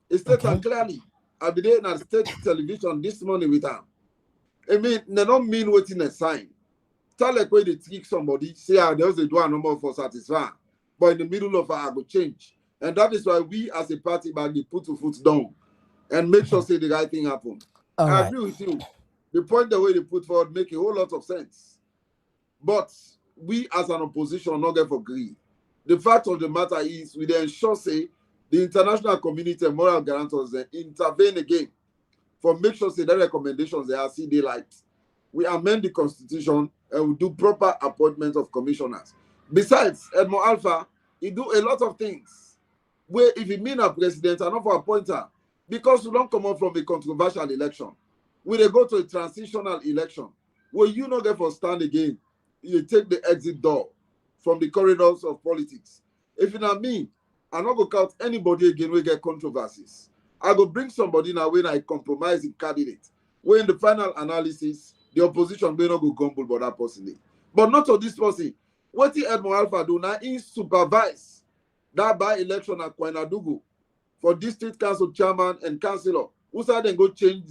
It's stated clearly. I've been in a state television this morning with them. I mean, they don't mean waiting a sign. Tell like when they trick somebody, say there's a door number for satisfy. But in the middle of I go change. And that is why we as a party bag put two foot down and make sure say the right thing happen. I agree with you. The point the way they put forward make a whole lot of sense. But we as an opposition not get for greed. The fact of the matter is we then ensure say the international community and moral guarantors then intervene again for make sure say the recommendations they are see daylight. We amend the constitution and we do proper appointment of commissioners. Besides, Edmond Alpha, he do a lot of things. Where if he mean a president, and not for appointer, because we don't come out from a controversial election. We they go to a transitional election where you not get for stand again. You take the exit door from the corridors of politics. If you know me, I'm not going to count anybody again we get controversies. I go bring somebody now when I compromise in candidate. When in the final analysis, the opposition may not go gumble about that person. But not to this person. What the Edmond Alpha do now is supervise that by-election at Kwainadugu for district council chairman and councillor. Who said then go change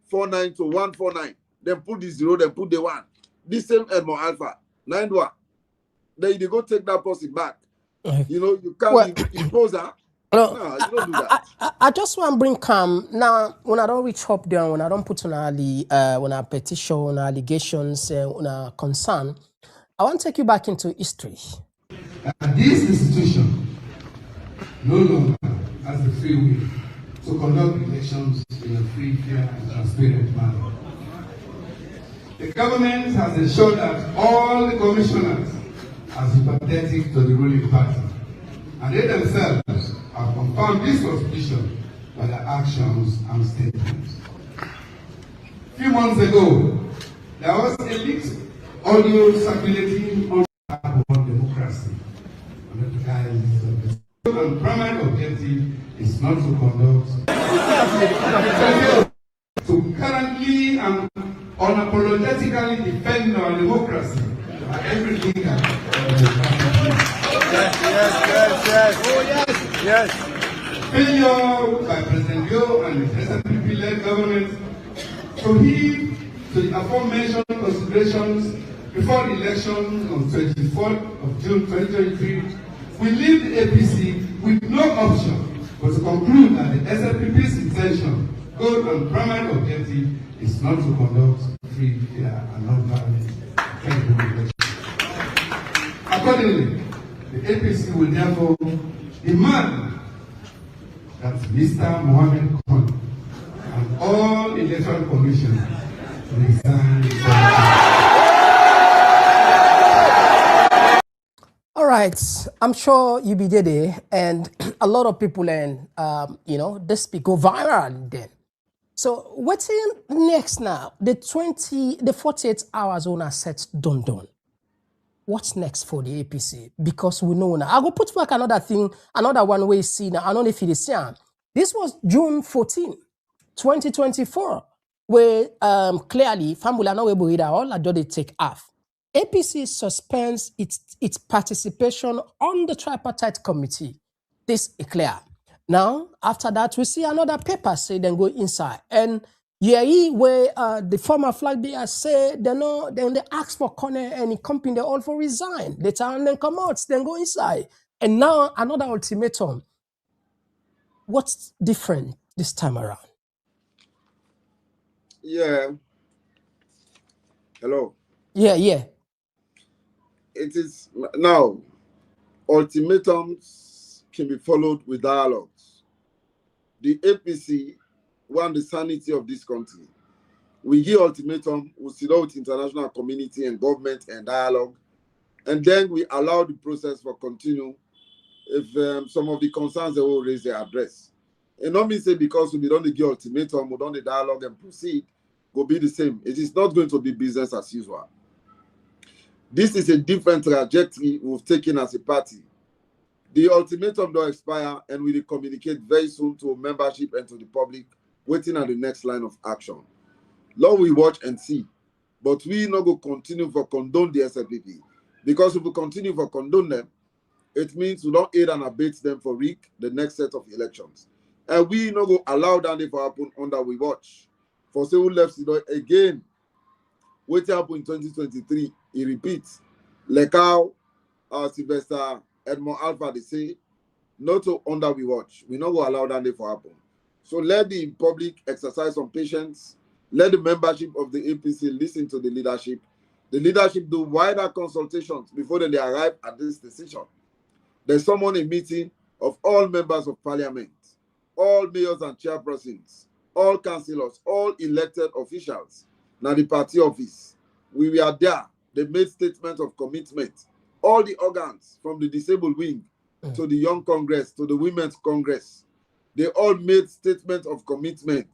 049 to 149. Then put the 0, then put the 1. This same Edmond Alpha, 9-1. Then you go take that person back. You know, you can't impose her. No, you don't do that. I just want to bring calm. Now, when I don't reach up there, when I don't put on when I petition, allegations, when I concern, I want to take you back into history. This institution no longer has the free will to conduct elections in a free, fair, and transparent manner. The government has ensured that all the commissioners are sympathetic to the ruling party, and they themselves have confirmed this suspicion by their actions and statements. A few months ago, there was a leaked audio circulating on democracy under the guise of the and primary objective is not to conduct to currently and unapologetically defend our democracy by everything that yes. Failure by President Yo and the SLPP-led government to heed to the aforementioned considerations before the election on 24th of June 2023, we leave the APC with no option but to conclude that the SLPP's intention, goal, and primary objective is not to conduct free, fair, and non-violent elections. Accordingly, the APC will therefore demand that Mr. Mohammed Khan and all electoral commissioners resign. All right, I'm sure you be there, and a lot of people, and this be go viral then. So what's in next now? The 48 hours on our set done. What's next for the APC? Because we know now. I go put back another thing, another one way see now. I don't know if it is same. This was June 14, 2024, where clearly Fambula no we all I do they take off. APC suspends its participation on the tripartite committee. This is clear. Now, after that, we see another paper say then go inside. And yeah, where the former flag bearer say they know, then they ask for corner and the company they all for resign. They turn then come out, then go inside. And now another ultimatum. What's different this time around? Yeah. Hello. Yeah. It is now, ultimatums can be followed with dialogues. The APC want the sanity of this country. We give ultimatum, we sit down with international community and government and dialogue, and then we allow the process for continue if some of the concerns they will raise, they address. And not mean say because we don't give ultimatum, we don't the dialogue and proceed, go be the same. It is not going to be business as usual. This is a different trajectory we've taken as a party. The ultimatum don't expire, and we will communicate very soon to membership and to the public, waiting at the next line of action. Lord, we watch and see, but we not go continue for condone the SLPP, because if we continue for condone them, it means we don't aid and abet them for the next set of elections, and we not go allow that to happen under we watch. For say who left again, what happened in 2023, he repeats, like how Sylvester Edmond Alpha, they say, not to under we watch. We not go allow that to happen. So let the public exercise some patience. Let the membership of the APC listen to the leadership. The leadership do wider consultations before they arrive at this decision. There's someone in meeting of all members of parliament, all mayors and chairpersons, all councillors, all elected officials. Now the party office, we were there. They made statements of commitment. All the organs, from the disabled wing to the Young Congress to the Women's Congress, they all made statements of commitment.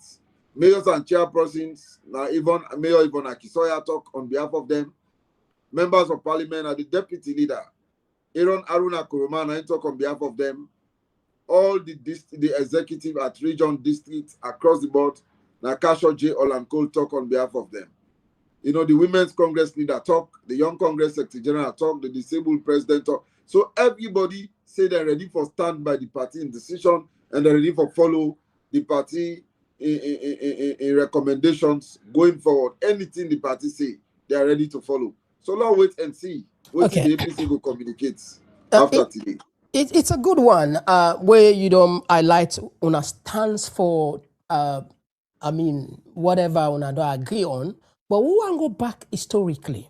Mayors and chairpersons, now even Mayor Yvonne Akisoya talk on behalf of them. Members of Parliament and the deputy leader, Aaron Aruna Koroma, and I talk on behalf of them. All the executive at region, districts, across the board, Nakasho J. Olankol talk on behalf of them. You know, the Women's Congress leader talk, the Young Congress Secretary General talk, the disabled president talk. So everybody say they're ready for stand by the party in decision, and they're ready for follow the party in recommendations going forward. Anything the party say, they are ready to follow. So now wait and see what the APC will communicate after today. It's a good one where you don't highlight una stands for I mean whatever una don't agree on, but we want to go back historically.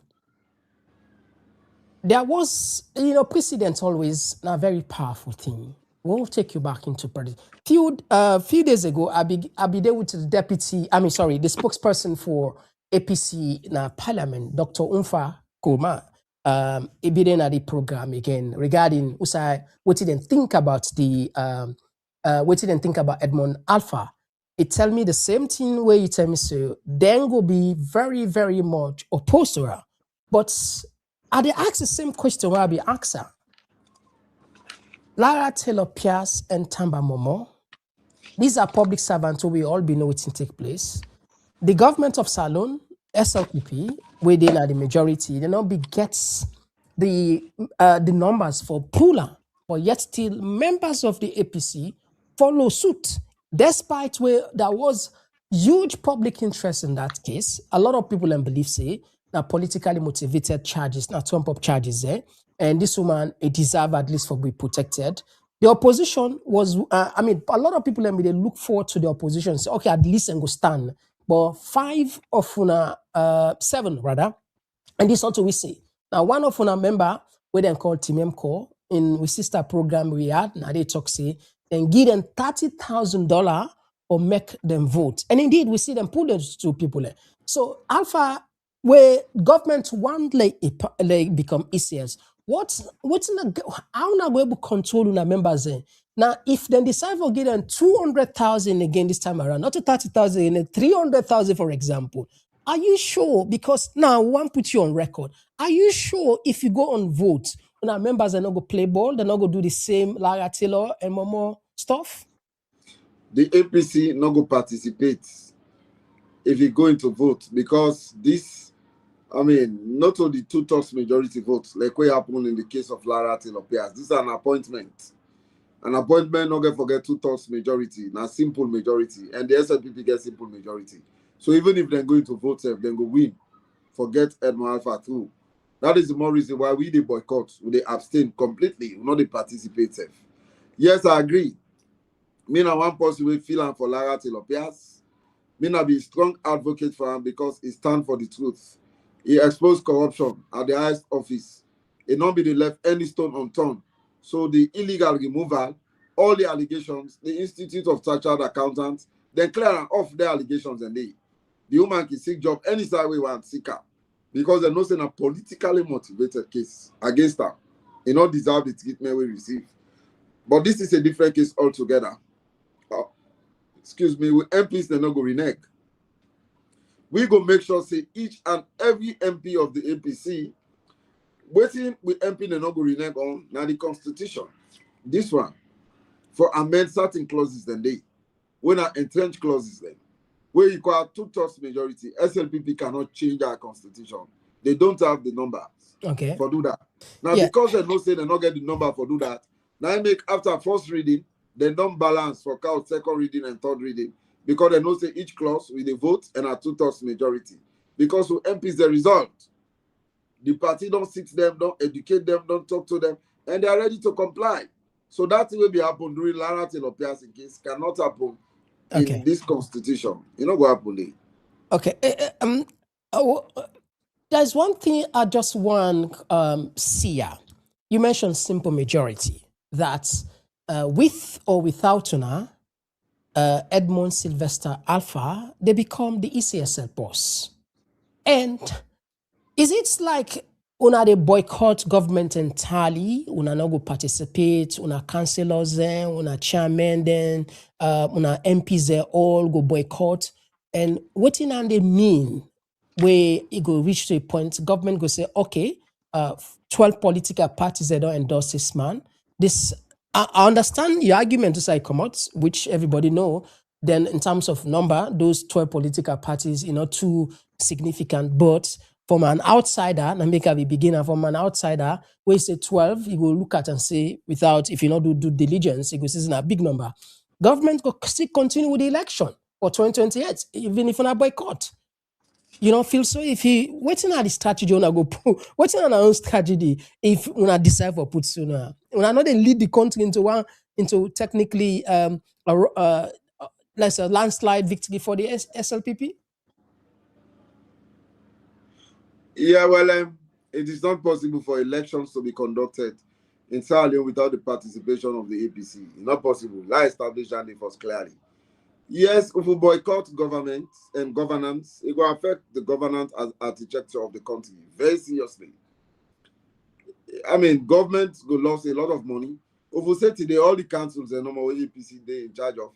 There was, you know, precedent always a very powerful thing. We'll take you back into few days ago, I be there with the the spokesperson for APC in Parliament, Dr. Umfa Koroma. He be there at the program again regarding what didn't think about Edmond Alpha. It tell me the same thing where you tell me so. Then go be very, very much opposed to her, but I they ask the same question where I be asked her. Lara Taylor Pierce and Tamba Momo, these are public servants who we all be know what take place. The government of Salon, SLPP, where they are the majority, they not be gets the numbers for Pula, but yet still members of the APC follow suit, despite where there was huge public interest in that case. A lot of people and believe say that politically motivated charges, not trump up charges there. And this woman, it deserve at least for be protected. The opposition was, a lot of people they look forward to the opposition and say, okay, at least and go stand. But 5 of una, 7 rather, and this also we say. Now, one of una member, we then called Timemco, in we sister program we had, now they talk say, then give them $30,000 or make them vote. And indeed, we see them pull those 2 people. So Alpha, where government one like become ECS, how na go able to control una members? Now, if they decide to give them 200,000 again this time around, not 30,000, 300,000, for example, are you sure? Because now one put you on record. Are you sure if you go on vote, una members are not go play ball, they're not go do the same Lara Taylor and Momo stuff? The APC not go participate if you go into vote, because this I mean, not only two-thirds majority votes, like what happened in the case of Lara Tilopias. This is an appointment. An appointment, not get forget two-thirds majority, not simple majority, and the SLPP get simple majority. So even if they're going to vote, then go win. Forget Edmond Alpha too. That is the more reason why we they boycott, we they abstain completely, we not they participate. Safe. Yes, I agree. Me na one person will feel am for Lara Tilopias. Me na be a strong advocate for him because he stand for the truth. He exposed corruption at the highest office. He not be the left any stone unturned. So the illegal removal, all the allegations, the Institute of Chartered Accountants, then clear off their allegations and the woman can seek job any side we want seek her. Because they know saying a politically motivated case against her. He not deserve the treatment we receive. But this is a different case altogether. Excuse me, with MPs, they not go renege. We go make sure say each and every MP of the APC, waiting with MP, they not go renege on now the constitution. This one, for amend certain clauses then they, when are entrenched clauses then, where you call two-thirds majority, SLPP cannot change our constitution. They don't have the numbers for do that. Now, because they know say they not get the number for do that, now I make after first reading, they don't balance for count second reading and third reading because they know say each clause with a vote and a two-thirds majority. Because who MPs the result, the party don't sit them, don't educate them, don't talk to them, and they are ready to comply. So that will be happen during Lara Tilopias in case cannot happen in this constitution. You know what happened there? There's one thing I just want see. You mentioned simple majority. That's with or without una, Edmond Sylvester Alpha, they become the ECSL boss. And is it like una they boycott government entirely, una not go participate, una councillors then, una chairman then, una MPs they all go boycott? And what they mean where it go reach to a point, government go say, okay, 12 political parties they don't endorse this man. This I understand your argument to say come out, which everybody know. Then in terms of number, those 12 political parties, too significant. But from an outsider, and make a beginner, from an outsider, where you say 12, you will look at and say, without, if you not do due diligence, it goes, this is a big number. Government will still continue with the election for 2028, even if you not boycott. You don't feel so if you waiting at the strategy on go put waiting on our own strategy if una decide for put sooner. Una not then lead the country into technically let's say landslide victory for the SLPP. Yeah, well, it is not possible for elections to be conducted entirely without the participation of the APC. It's not possible. Like established and it was clearly. Yes, if we boycott government and governance, it will affect the governance architecture of the country very seriously. I mean, government will lose a lot of money. If we say today, all the councils and normal APC they in charge of,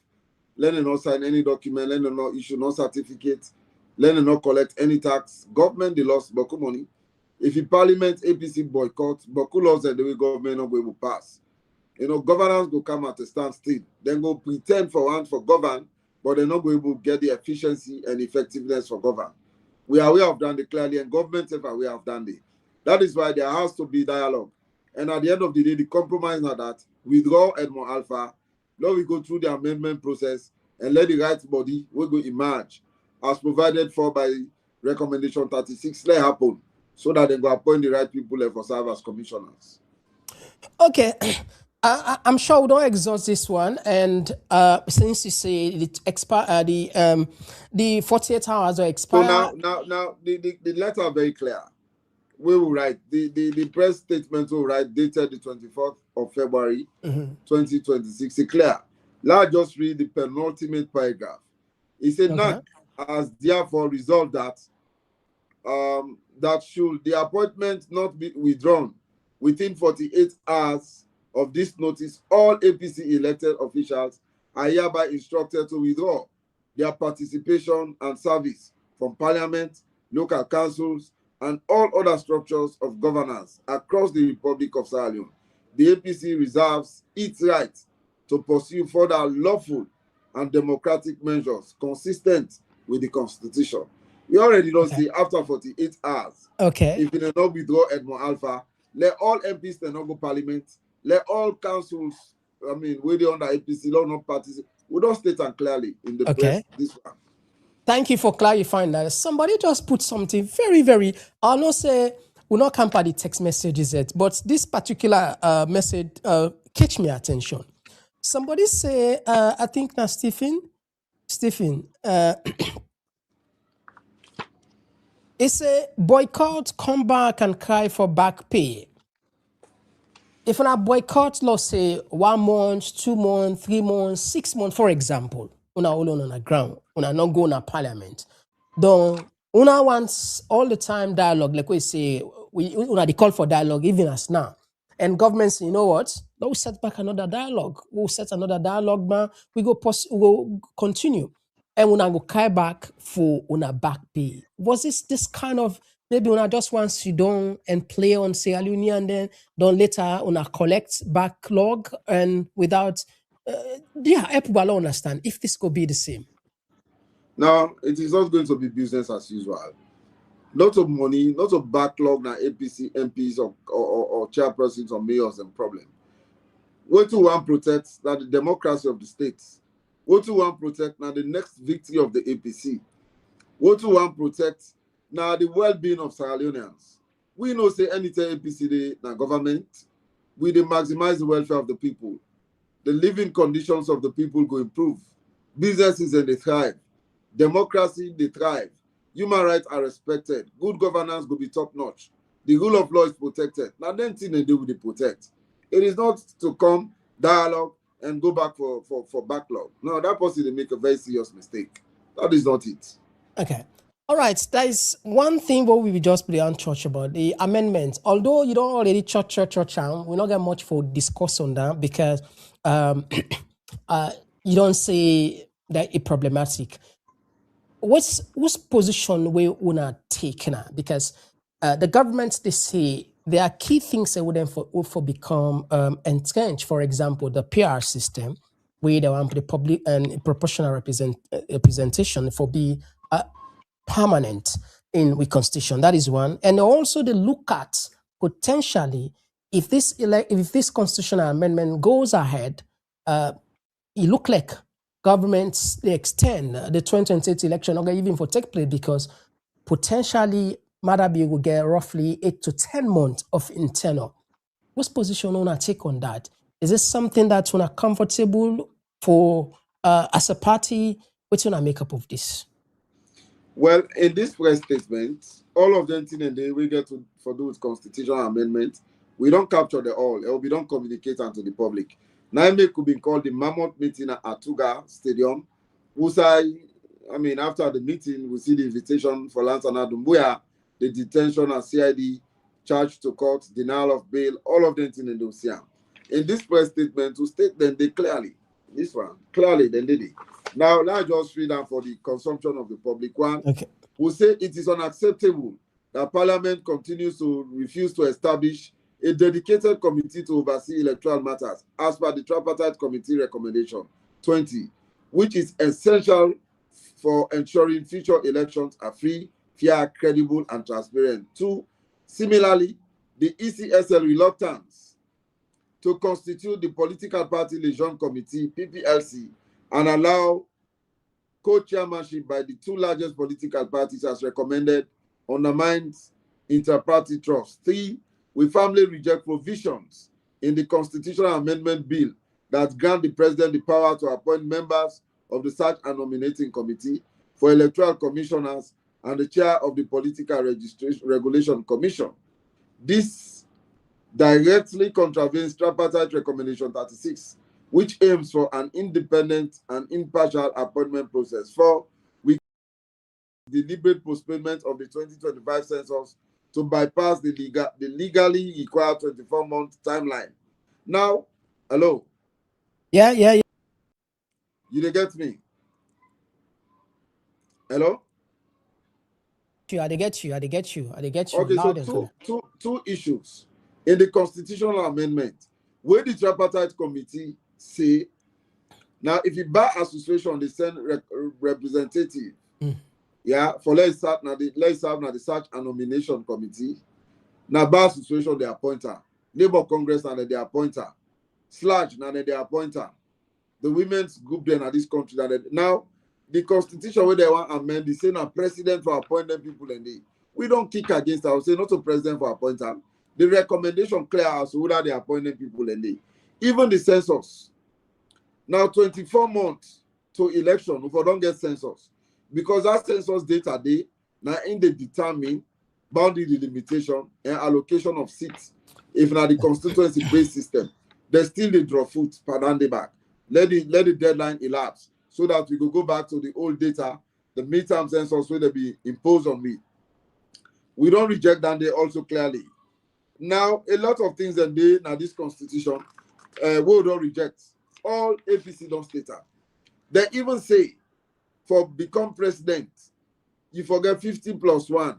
let them not sign any document, let them not issue no certificate, let them not collect any tax. Government they lost Boku money. If the parliament APC boycott, Boku laws and the way government not going to pass. Governance will come at a standstill. Then go pretend for one for govern, but they're not going to get the efficiency and effectiveness for govern. We are aware of that clearly, and government are aware of that. That is why there has to be dialogue. And at the end of the day, the compromise is that withdraw Edmond Alpha, now we go through the amendment process and let the right body will go emerge as provided for by recommendation 36 let happen so that they go appoint the right people for serve as commissioners. Okay. I'm sure we don't exhaust this one, and since you say it expire, the 48 hours are expired. So now the letter are very clear. We will write the press statement will write dated the 24th of February 2026. It's clear. Let's just read the penultimate paragraph. It said, NAC has therefore resolved that that should the appointment not be withdrawn within 48 hours of this notice, all APC elected officials are hereby instructed to withdraw their participation and service from Parliament, local councils, and all other structures of governance across the Republic of Sierra Leone. The APC reserves its right to pursue further lawful and democratic measures consistent with the Constitution. We already don't see after 48 hours. Okay. If you not withdraw Edmond Alpha, let all MPs not go parliament, let all councils, I mean, where they under APC law not participate. We don't state and clearly in the press this one. Thank you for clarifying that. Somebody just put something very, very, I'll not say, we'll not camper the text messages yet, but this particular message catch me attention. Somebody say, I think now Stephen, it's a boycott, come back and cry for back pay. If una boycott, let's say 1 month, 2 months, 3 months, 6 months, for example, una hold on the ground, una not go to parliament. Don't una wants all the time dialogue, like we say, una they call for dialogue even as now. And governments, you know what? We'll set back another dialogue. We'll set another dialogue, man. We go continue. And when I go cry back for una back pay. Was this kind of maybe when I just want to down and play on Sierra Leone and then don't later when I collect backlog and without people understand if this could be the same. Now it is not going to be business as usual. Lots of money, lots of backlog now APC MPs or chairpersons or mayors and problem. What to want protect that the democracy of the states. What to want protect now the next victory of the APC. What to want protect now the well-being of Sierra Leoneans. We know say anytime APC they now government, we they maximize the welfare of the people. The living conditions of the people go improve. Businesses and they thrive. Democracy they thrive. Human rights are respected. Good governance will be top-notch. The rule of law is protected. Now then thing they do with the protect. It is not to come, dialogue, and go back for backlog. No, that person they make a very serious mistake. That is not it. Okay. All right. There is one thing what we will just play on church about, the amendment. Although you don't already church, we not get much for discuss on that because you don't say that it's problematic. What's position we wanna take now? Because the government they say there are key things that would for become entrenched. For example, the PR system, where they want the public and proportional representation for be permanent in the constitution. That is one, and also they look at potentially if this constitutional amendment goes ahead, it look like governments they extend the 2028 election or even for take place because potentially Madabi will get roughly 8 to 10 months of internal. What's position on a take on that? Is this something that's comfortable for as a party? What's on a makeup of this? Well, in this press statement, all of them thing and they we get to for those constitutional amendments, we don't capture the all, or we don't communicate unto the public. Naime could be called the Mammoth meeting at Atuga Stadium. After the meeting, we see the invitation for Lansana Dumbuya, the detention and CID, charge to court, denial of bail, all of them in the in this press statement, to state them they clearly, this one, clearly they did it. Now, let's just read down for the consumption of the public one. Okay. We say it is unacceptable that Parliament continues to refuse to establish a dedicated committee to oversee electoral matters as per the Tripartite Committee Recommendation 20, which is essential for ensuring future elections are free, fair, credible, and transparent. 2, similarly, the ECSL reluctance to constitute the Political Party Liaison Committee, PPLC, and allow co-chairmanship by the 2 largest political parties as recommended undermines inter-party trust. 3, we firmly reject provisions in the constitutional amendment bill that grant the president the power to appoint members of the Search and Nominating Committee for Electoral Commissioners and the chair of the Political Regulation Commission. This directly contravenes Tripartite Recommendation 36, which aims for an independent and impartial appointment process. 4, we deliberate postponement of the 2025 census to bypass the legally required 24-month timeline. Now, hello? Yeah. You get me? Hello? I get you. Okay, so two issues. In the constitutional amendment, where the Tripartite Committee say, now if you bar association, they send representative Yeah, for let's start now the search and nomination committee. Now bar situation they appoint her. Labour Congress and they appoint her. Sludge and they appoint her. The women's group then at this country that now the constitution where they want amend the saying a president for appointing people and we don't kick against her. Say not a president for appointing her. The recommendation clear as who are they appointing people and even the census. Now 24 months to election if we don't get census. Because that census data day now in the determine boundary delimitation and allocation of seats. If not the constituency based system, they still they draw foot per day back. Let the deadline elapse so that we could go back to the old data, the midterm census where they be imposed on me. We don't reject that they also clearly. Now, a lot of things that they now this constitution we don't reject. All APC don't state that. They even say for become president, you forget 50 plus 1.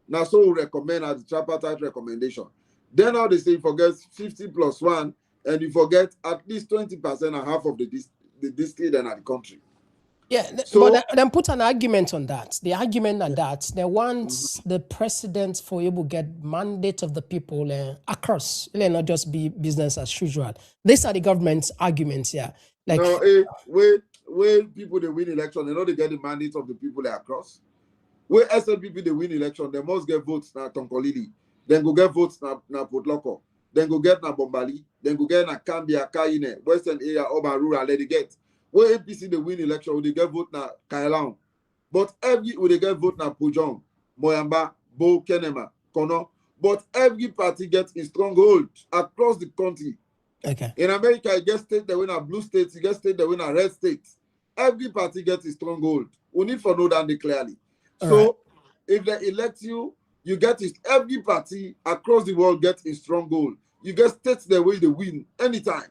Now, so we recommend as the tripartite recommendation. Then now they say you forget 50 plus 1, and you forget at least 20% and half of the district and the country. Yeah, so, but then put an argument on that. The argument on that, they want the president for able to get mandate of the people across, not just be business as usual. These are the government's arguments here. Like, no, where people they win election, they know they get the mandate of the people they across. Where SLPP they win election, they must get votes na Tonkolili, then go get votes na Port Loko, then go get na Bombali, then go get na Kambia, Kaine, Western area, urban, rural, let it get. Where APC they win election, they get vote na Kailang. But every they get vote na Pujong, Moyamba, Bo, Kenema, Kono. But every party gets a stronghold across the country. Okay. In America, you get state that win a blue states, you get state that win a red states. Every party gets a stronghold. We need to know that clearly. So if they elect you, you get it. Every party across the world gets a stronghold. You get states the way they win anytime.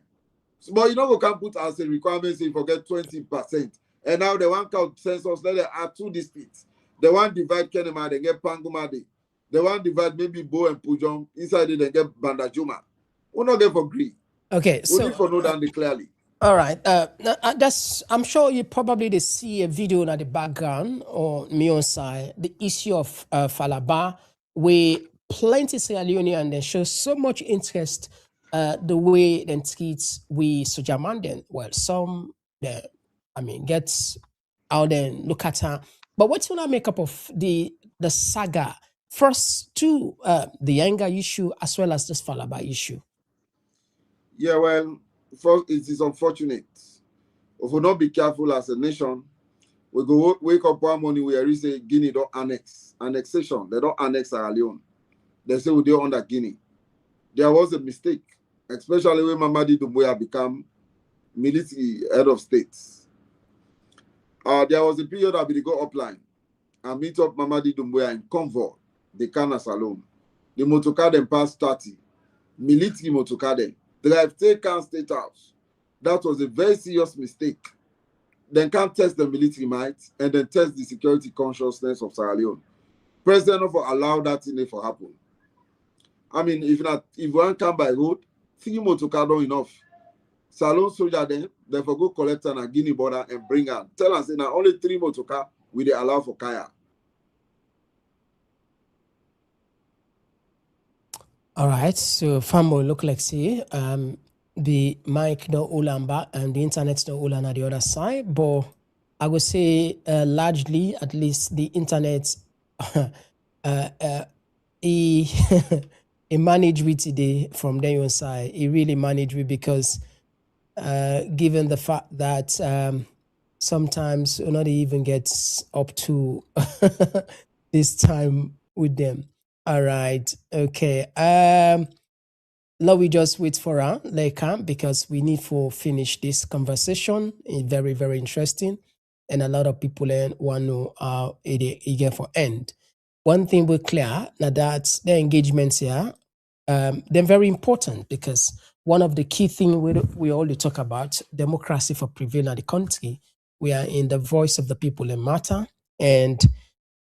So, but you know, we can put as a requirement say forget 20%. And now they want count census, let them add 2 districts. They want divide Kenema, they get Pangumade. They want divide maybe Bo and Pujong. Inside it, they get Bandajuma. We're not get for greed. Okay, we need to know that clearly. All right. I'm sure you probably see a video in the background or me on side, the issue of Falaba, where plenty Sierra Leonean and show so much interest the way then treats we Sojamanden. Well, some gets out and look at her. But what's gonna make up of the saga? First to the anger issue as well as this Falaba issue. Yeah, well, first, it is unfortunate. If we not be careful as a nation, we go wake up one morning where we say Guinea don't annexation. They don't annex Sierra Leone. They say we do under Guinea. There was a mistake, especially when Mamadi Doumbouya became military head of state. There was a period that we go upline and meet up Mamadi Doumbouya in convoy, the Kana Salon. The motocar then passed 30. Military motocar then. Drive take Can State House. That was a very serious mistake. Then can't test the military might and then test the security consciousness of Sierra Leone. President never allowed that thing to happen. I mean, if one come by road, 3 motocar don't enough. Salon soldier then, therefore go collect on a Guinea border and bring her. Tell us now only 3 motocar will they allow for Kaya. All right, so Fambo look like see the mic no ulamba and the internet no ulan on the other side, but I would say largely at least the internet he managed with today from their own side. He really managed with because given the fact that sometimes not even gets up to this time with them. All right. Okay. Now we just wait for her, like, because we need to finish this conversation. It's very, very interesting. And a lot of people want to know how it get for end. One thing we're clear, now that the engagements here, they're very important because one of the key things we already talk about, democracy for prevailing in the country, we are in the voice of the people in matter, and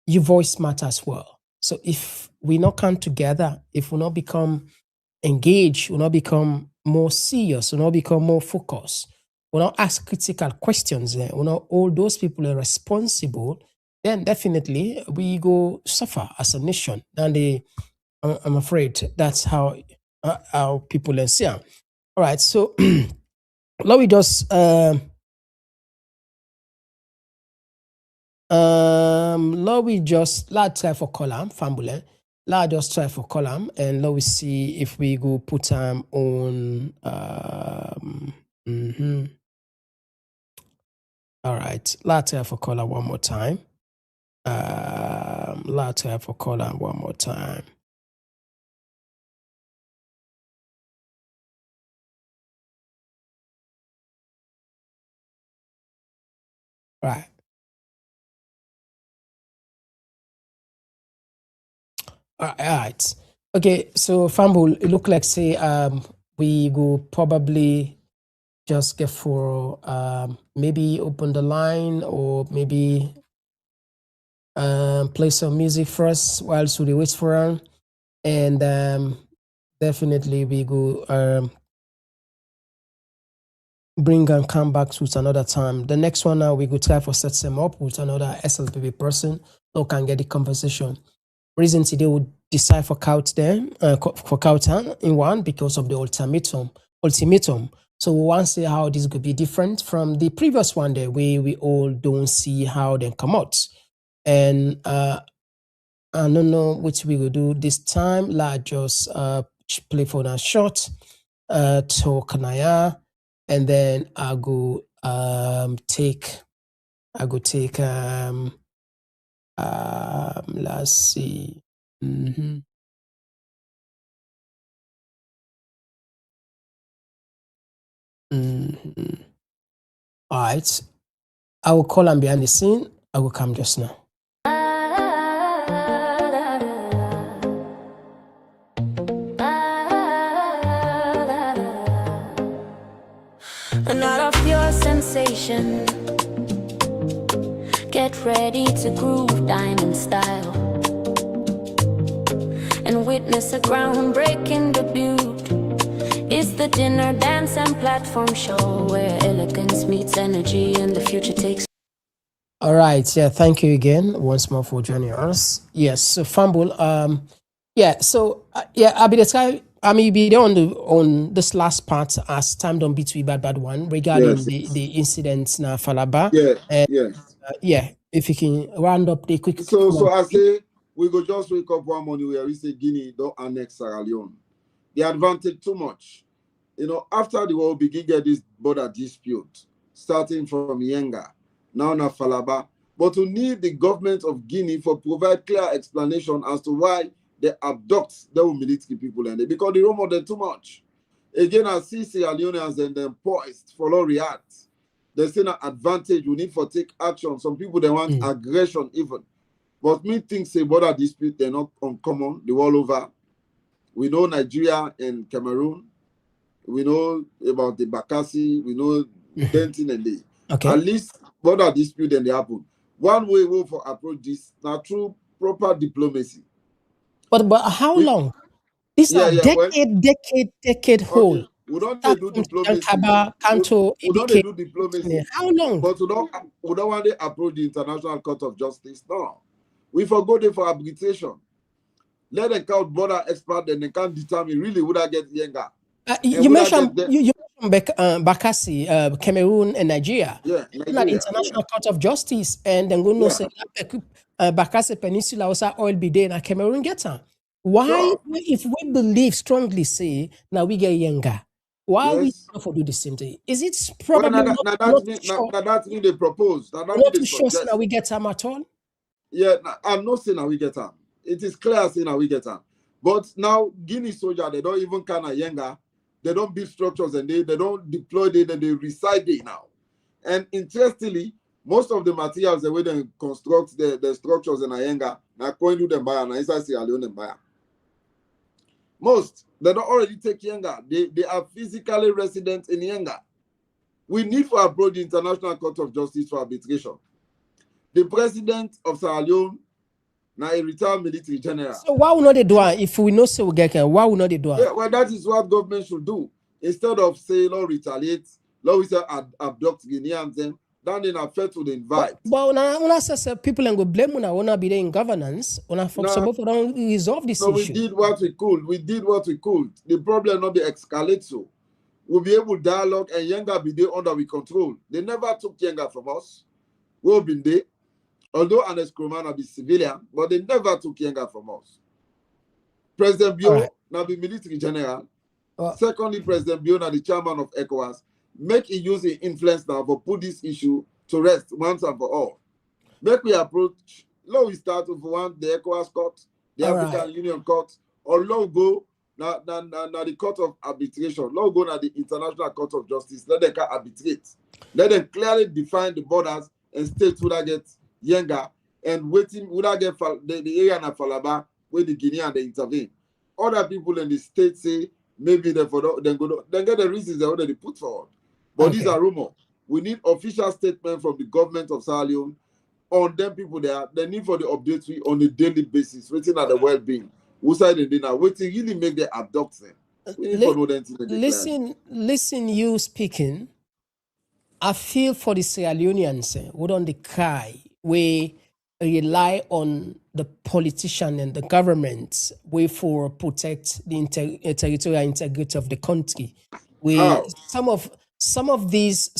your voice matters as well. So if we not come together, if we not become engaged, we not become more serious, we not become more focused, we not ask critical questions, we not all those people are responsible then definitely we go suffer as a nation. And I'm afraid that's how people see it. All right, so let me just let's try for column fambule. Let's just try for column and let me see if we go put them on all right, let's try for column one more time. Let's try for column one more time. Right. All right. Okay, so Fambul, it look like say we go probably just get for maybe open the line or maybe play some music first while we wait for him. And definitely we go bring and come back to another time. The next one now we go try for set them up with another SLPB person who can get the conversation. Reason today would decide for count there for count in one because of the ultimatum. So we want to see how this could be different from the previous one there where we all don't see how they come out. And I don't know which we will do this time. Let's just play for that short talk naya, and then I go take let's see. All right, I will call him behind the scene. I will come just now. Not of your sensation. Get ready to groove diamond style and witness a groundbreaking debut. It's the dinner, dance, and platform show where elegance meets energy and the future takes. All right, yeah, thank you again once more for joining us. Yes, so Fumble, yeah, so I'll be the time. I may be there on this last part as time don't beat we bad one regarding Yes. the incidents na Falaba. Yeah, And, yes. Yeah, if you can round up the quick. So I say we go just wake up one morning where we say Guinea don't annex Sierra Leone. The advantage too much. You know, after the war begin get this border dispute, starting from Yenga, now na Falaba. But to need the government of Guinea for provide clear explanation as to why they abduct the military people and because they rumor them too much. Again, I see Sierra Leoneans and them poised for no react. They say an advantage, we need for take action. Some people they want aggression even. But me think say border dispute, they're not uncommon, the world over. We know Nigeria and Cameroon. We know about the Bakassi, we know Denton and they. Okay. At least border dispute then they happen. One way for approach this now through proper diplomacy. But how long? These are decade whole. Okay. We don't do diplomacy. We don't do diplomacy. How long? But we don't want to approach the International Court of Justice. No. We forgo them for arbitration. Let them count border expert and they can determine really would I get younger. You mentioned Bakassi, Cameroon and Nigeria. Yeah, Nigeria. International Court of Justice, and then going to say Bakassi Peninsula also oil be there and Cameroon gets on. Why, if we believe strongly, say now we get younger, why we not do the same thing? Is it probably that's me they propose. Not too sure now we get them at all? Yeah, I'm not saying now we get them. It is clear saying now we get them. But now Guinea soldier, they don't even kind of younger. They don't build structures and they don't deploy them and they reside there now. And interestingly, most of the materials the way they construct the structures in Ayenga, now going to them by and inside Sierra Leone and by. Most they don't already take Yenga. They are physically resident in Yenga. We need to approach the International Court of Justice for arbitration. The president of Sierra Leone, now a retired military general. So why would not they do it? If we know say we get why would not they do it? Yeah, well, that is what government should do. Instead of saying, Lord, retaliate, Lord, we say abduct Guineans, then Then they are fair to the invite. But when say people and go blame when be there in governance, when from support for don't resolve this issue. We did what we could. We did what we could. The problem not be escalate so. We'll be able to dialogue and younger be there under we control. They never took younger from us. We've been there. Although Anes Kromana be civilian, but they never took younger from us. President Bio now be military general. Secondly, President Bio now the chairman of ECOWAS. Make it use the influence now for put this issue to rest once and for all. Make we approach, low we start with one, the ECOWAS court, the African Union court, or low go now the court of arbitration, low go now the International Court of Justice, let them arbitrate. Let them clearly define the borders and states would I get younger and waiting would I get the area na Falaba where the Guinean they intervene. Other people in the state say maybe they get the reasons they already put forward. But these are rumors. We need official statement from the government of Sierra Leone on them people there. The need for the updates on a daily basis, waiting at the well-being. Who side they now waiting really make them adopt them. We need for know them listen, you speaking. I feel for the Sierra Leoneans who don't cry, we rely on the politician and the government way for protect the territorial integrity of the country. Some of these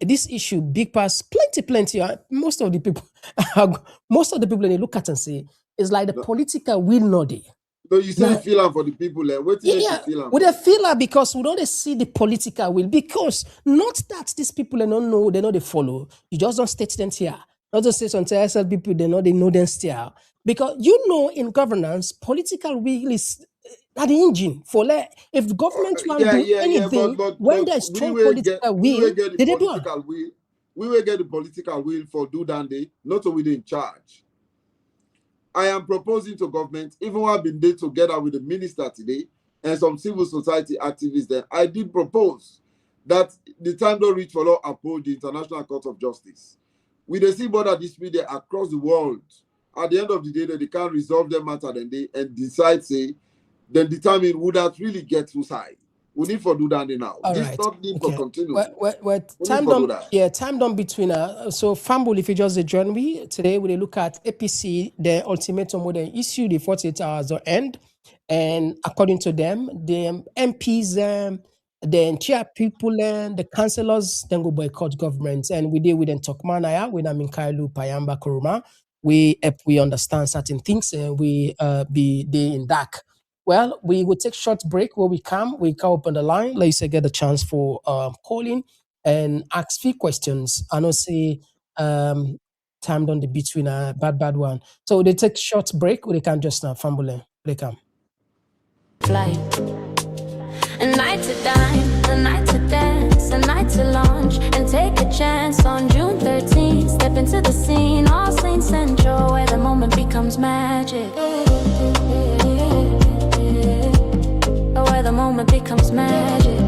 this issue big pass plenty. Most of the people they look at and say it's like the political will not there. So you say feel for the people there. What do you feel? We feel because we don't see the political will, because not that these people they don't know, they know they follow. You just don't state them here. Not just say some TSL people they know them still. Because in governance, political will is the engine for if the government want to do anything, when there's strong political will, they do it. We will get the political will for do that day, not so we in charge. I am proposing to government, even when I've been there together with the minister today and some civil society activists there, I did propose that the time don't reach for law approach the International Court of Justice. We they see border dispute there across the world. At the end of the day, they can't resolve their matter then and decide, then determine who that really gets whose side. We need for do that now. This not need for continue. Time done between so Fambul, if you just join me today, we look at APC, the ultimatum where they issue the 48 hours or end, and according to them, the MPs, the chair people and the councillors then go boycott governments, and we deal with them talk manaya with Minkailu Payamba Koroma. We understand certain things and we be there in dark. Well, we will take short break where we come open the line. Let's get a chance for calling and ask few questions. I know say time on the between a bad one. So they take short break where they can just fumble. They come. Flight. A night to dine, a night to dance, a night to launch and take a chance on June 13th. Step into the scene, all Saint Central, where the moment becomes magic. Where the moment becomes magic.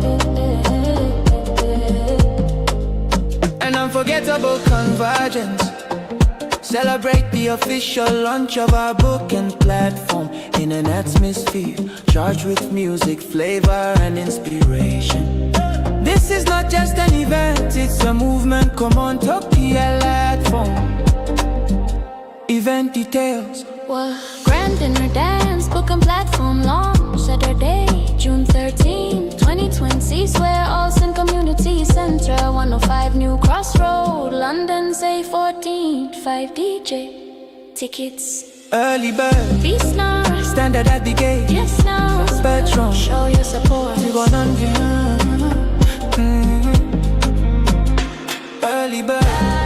An unforgettable convergence. Celebrate the official launch of our book and platform in an atmosphere charged with music, flavor, and inspiration. This is not just an event, it's a movement. KOMON TOK Platform. Event details. Grand dinner dance, book and platform launch Saturday, June 13, 2020. Swear Olsen Community Center, 105 New Crossroad, London, say 14, 5 DJ. Tickets early bird, feast now, standard at the gate. Yes now, Spectrum, show your support. You going on early bird.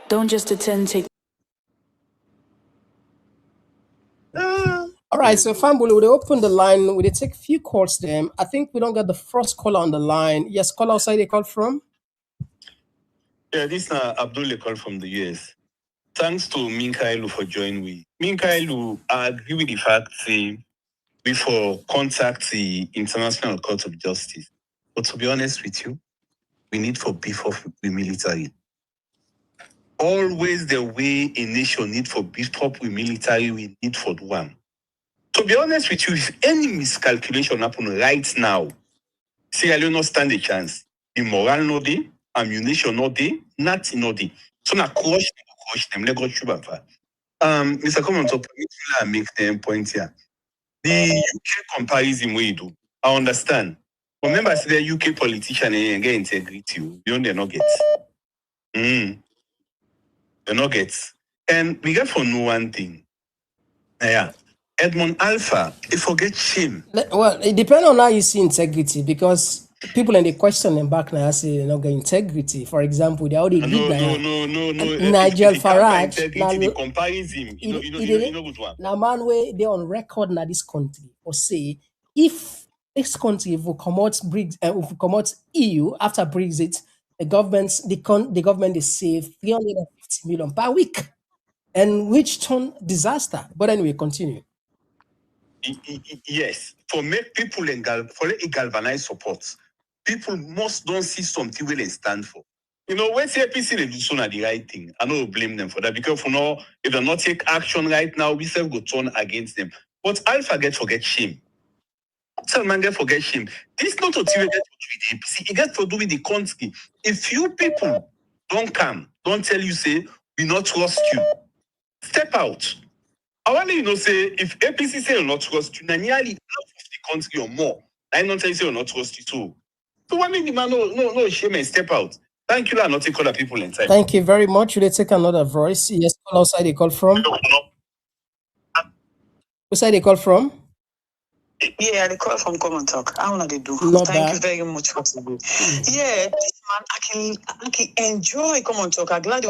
Don't just attend, take. All right, so Fambul, we open the line. We take a few calls then. I think we don't get the first caller on the line. Yes, caller outside they call from? Yeah, this is Abdul call from the US. Thanks to Minkailu for joining me. Minkailu, I agree with the fact that before contact the International Court of Justice. But to be honest with you, we need for beef up the military. Always the way a nation need for beef up with military, we need for one. To be honest with you, if any miscalculation happen right now, Sierra Leone not stand a chance. The moral no day, ammunition no day, nothing no day. So now crush them, let go shoot back. Mr. KOMON TOK, I make the point here. The UK comparison we do, I understand. Remember, I said the UK politician get integrity. Beyond the nuggets. The nuggets. And we got for know one thing. Yeah. Edmond Alpha, they forget shame. Well, it depends on how you see integrity, because people in the question and back now say they not get integrity. For example, they already No. Nigel Farage. The comparison, you know good one. Now, man, where they on record now this country or say if this country will come out EU after Brexit, the government is save 350 million per week, and which turn disaster. But anyway, continue. Yes, for make people for galvanize support, people must don't see something where they stand for. You know, when APC they do so the right thing, I don't blame them for that, because for now, if they not take action right now, we self go turn against them. But Alpha forget shame. Salman forget shame. This not to do with the APC, it gets to do with the country. If you people don't come, don't tell you say we not trust you, step out. I want you know say if APC say will not trust you, nearly half of the country or more, I don't tell you say will not trust you too. So why make the man no shame and step out? Thank you, not take other people in time. Thank you very much. Will they take another voice? Yes, call outside they call from. Who's side they call from? Yeah, they call from KOMON TOK. I want to do. Not Thank bad. you very much for today. Yeah, this man, I can enjoy KOMON TOK. I'm glad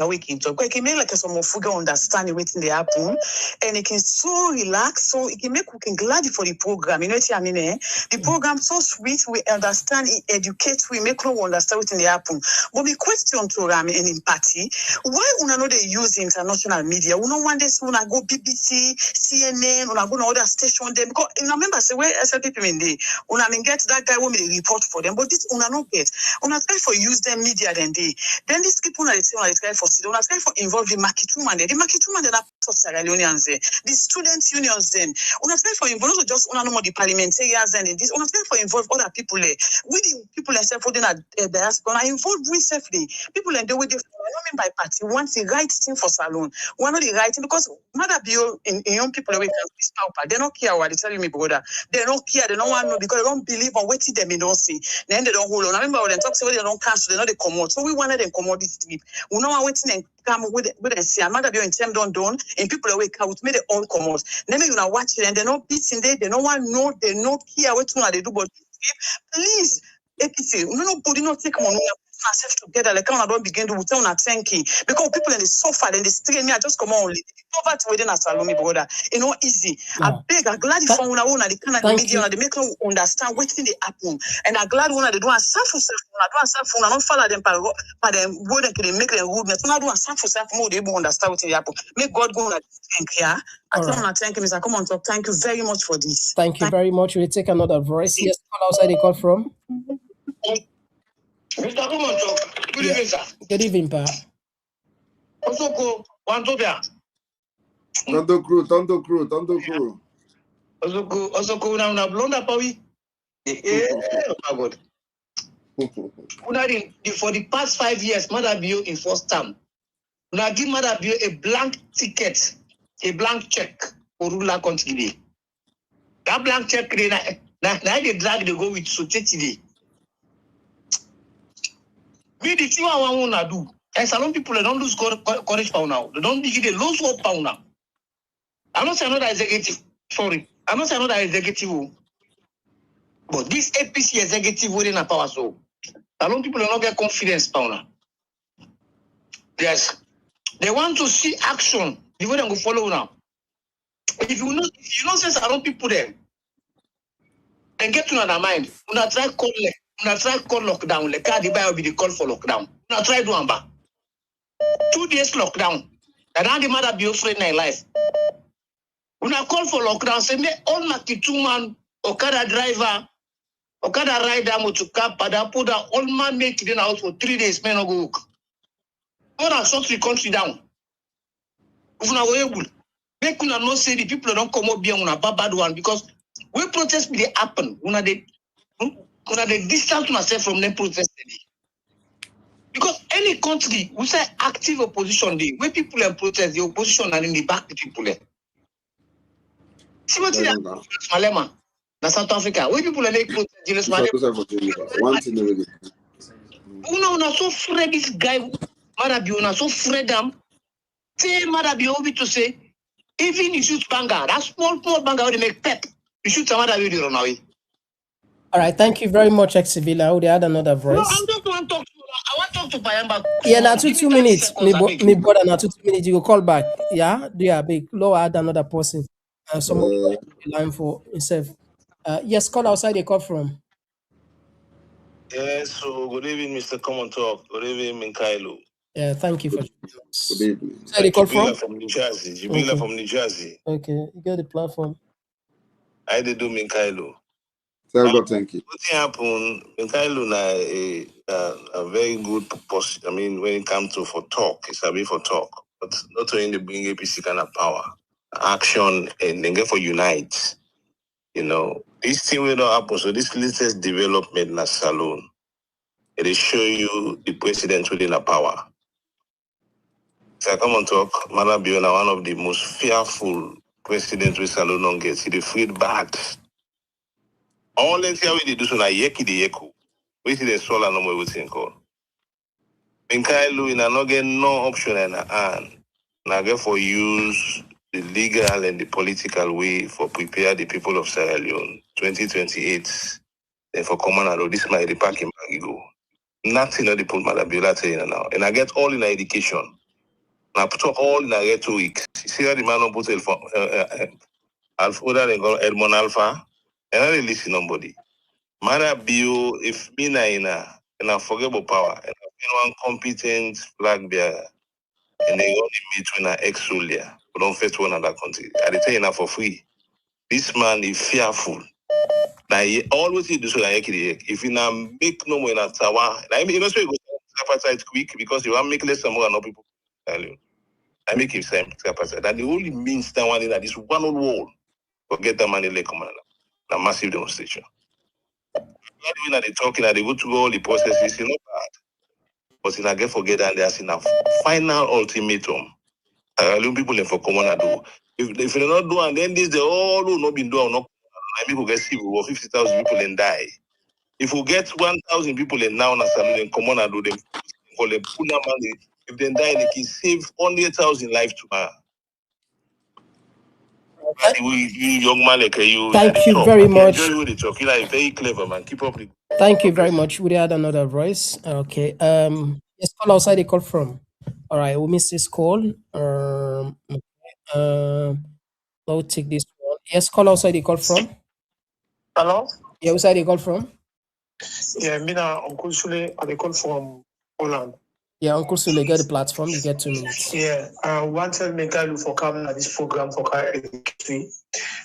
we can talk. It can make like some of you understand everything they happen, and it can so relax. So it can make we can glad for the program. You know what I mean? The program so sweet. We understand, it educates. We make no understand what they happen. But the question to Rami and in party, why una know they use international media? We don't want this. Una go BBC, CNN. Una go to other station. Them because remember say where SLP in the una get that guy who made a report for them, but this una no get. Una try for use them media then these people are try for sit. Una try for involve the market woman. The market woman are part of Sierra Leoneans there. The student unions then. Una try for involve not just una no more the parliamentarians then. This una try for involve other people there. We the people themselves holding at diaspora involve we safely. People and the way they by party want the right thing for salon. One of the right thing because mother bio in young people away they don't care what they telling me, brother. They don't care, they don't want to know because they don't believe on what them in don't see. Then they don't hold on. I remember when they talk say they don't cancel, they know they come out. So we wanted them come out this trip. We know waiting and come with them see mother bio in term done and people away out made it all come out. Then you know watch it and they don't beating there, they don't want to know, they don't care what they do, but please, APC, nobody not take money. Ourselves together, like I don't begin to tell thank you because people in the suffer and they strain me. I just come on, poverty within a salon, brother. You know, easy. I beg, I'm glad if one of the kind of media they make them understand what thing they happen, and I'm glad one of they do a self for self. I do a self for not follow them by them word and they make them rudeness. When I do a self for self, more they understand what they happen. Make God go and thank you. I tell you, thank you, Mr. KOMON TOK. Thank you very much for this. Thank you very much. We'll take another voice. Yes, call outside they call from. Mr. KOMON TOK, good evening, sir. Good evening, Pa. Also go, one to there. Tondo crew. Also go now, blonde pawi. Oh my God. For the past 5 years, Mother Bio in first term. Now give Mother Bio a blank ticket, a blank check for ruler country. That blank check, now they drag they go with Soteti. Me, the thing I want to do, and some people they don't lose courage power now. They don't begin to lose hope power now. I'm not saying that executive. Sorry, I'm not saying that executive. But this APC executive within a power so. Some people don't get confidence power now. Yes, they want to see action. The way they go follow now. If you know, say some people there, they get to another mind. We not try call lockdown. The card will be the call for lockdown. Now try do amba. 2 days lockdown. And now the Mother Bio friend in life. When I call for lockdown, say me all my 2-man Okada driver, Okada rider to cap, but I put that all man make it in house for 3 days, man, no go work. When I shut the country down, if we are able, make una not say the people don't come up here on a bad one because we protest they happen. Una the distance myself from them protest. Because any country, we say active opposition day, where people are protest, the opposition are in the back the people there. See what Malema, na South Africa, where people are make protest, one thing already. Una so afraid this guy, Marabi, una so afraid them. Say Marabi over to say, even you shoot banger, that small banger will make pep. You shoot Marabi, you run away. All right, thank you very much, Exivila. Would you add another voice? No, I just want to talk to you. I want to talk to Payamba. Yeah, now 2 minutes. Me brother, now 2 minutes. You go call back. Yeah, do you big? Low add another person. Somebody line for himself. Yes, call outside. They call from. Yes, so good evening, Mr. KOMON TOK. Good evening, Minkailu. Yeah, thank you for Good evening. So they call from New Jersey. Jibila from New Jersey. Okay, you get the platform. I did do Minkailu. Thank you. What happened? Minkailu na a very good purpose. I mean, when it comes to for talk, it's a bit for talk, but not only bring APC kind of power, action, and then get for unite. You know, this thing will not happen. So this latest development in a salon, it show you the president within a power. So I come on talk, Manabi na one of the most fearful presidents with Salon gets. He freed bad. All let's hear what they do so na yeki the yeku. We see the solar no more within call. Minkailu in a get no option in a hand. Now get for use the legal and the political way for prepare the people of Sierra Leone 2028. Then for common this might repack in Bagigo. Nothing of the put Madabiola saying now. And I get all in education. I put all in a 2 weeks. See how the man put Alpha, they call Edmond Alpha, and I release nobody. Mara bio, if me na in a forgettable power, and one competent flag bearer, and they only meet when I ex-Julia, we don't face one other country. I tell you now for free. This man is fearful. Now he always do so like if you now make no more in a tower, I mean, you know, so you go appetite quick because you want to make less and more and people tell you. I make him say capacity. That the only means that one is that this one on wall forget that money like command. A massive demonstration. When they talking, they go through all the processes, it's not bad. But if I get forget that there's enough final ultimatum. People for common do. If they not do and then this they all will not be doing not people get sick over 50,000 people and die. If we get 1,000 people and now and common do them call them puna money. If they die, they can save 100,000 lives tomorrow. Thank you very much. Very clever, man. Keep up. Thank you very much. We had another voice. Okay. Yes, call outside. They call from. All right, we missed this call. We'll take this one. Yes, call outside. They call from. Hello. Yeah, outside they call from. Yeah, Mina Uncle Sule, I call from Holland. Yeah, Uncle Sule, get the platform. You get 2 minutes. Yeah, I wanted Minkailu for coming at this program for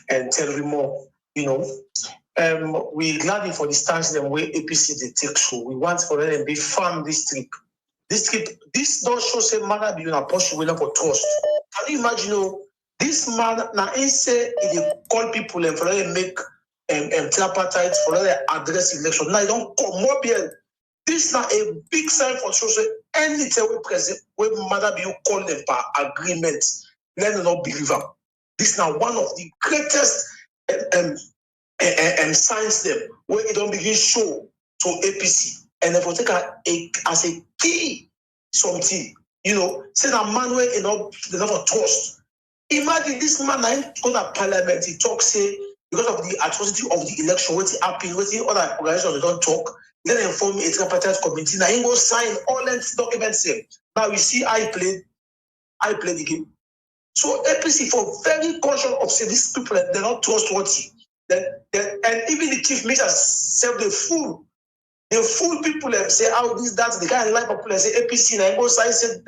and tell me more. You know, we glad for the stance the way APC they take so. We want for them to be firm this trip. This don't show say man be a possible for trust. Can you imagine? You know, this man now he say he call people and for them make tripartite for them address election. Now he don't come up here. This is not a big sign for social. Anything we present, we matter be you call them by agreement. Let them not believe them. This is now one of the greatest signs them where it don't begin show to APC and therefore take as a key something. You know, say that man where they never trust. Imagine this man now go to parliament. He talk say because of the atrocity of the election, what happened, what other organizations they don't talk. Then they form a tripartite committee. Now he go sign all that documents here. Now we see I play the game. So APC for very conscious of say these people they're not trustworthy. And even the chief minister self the fool. The fool people say how this that the kind of life people say APC now go sign say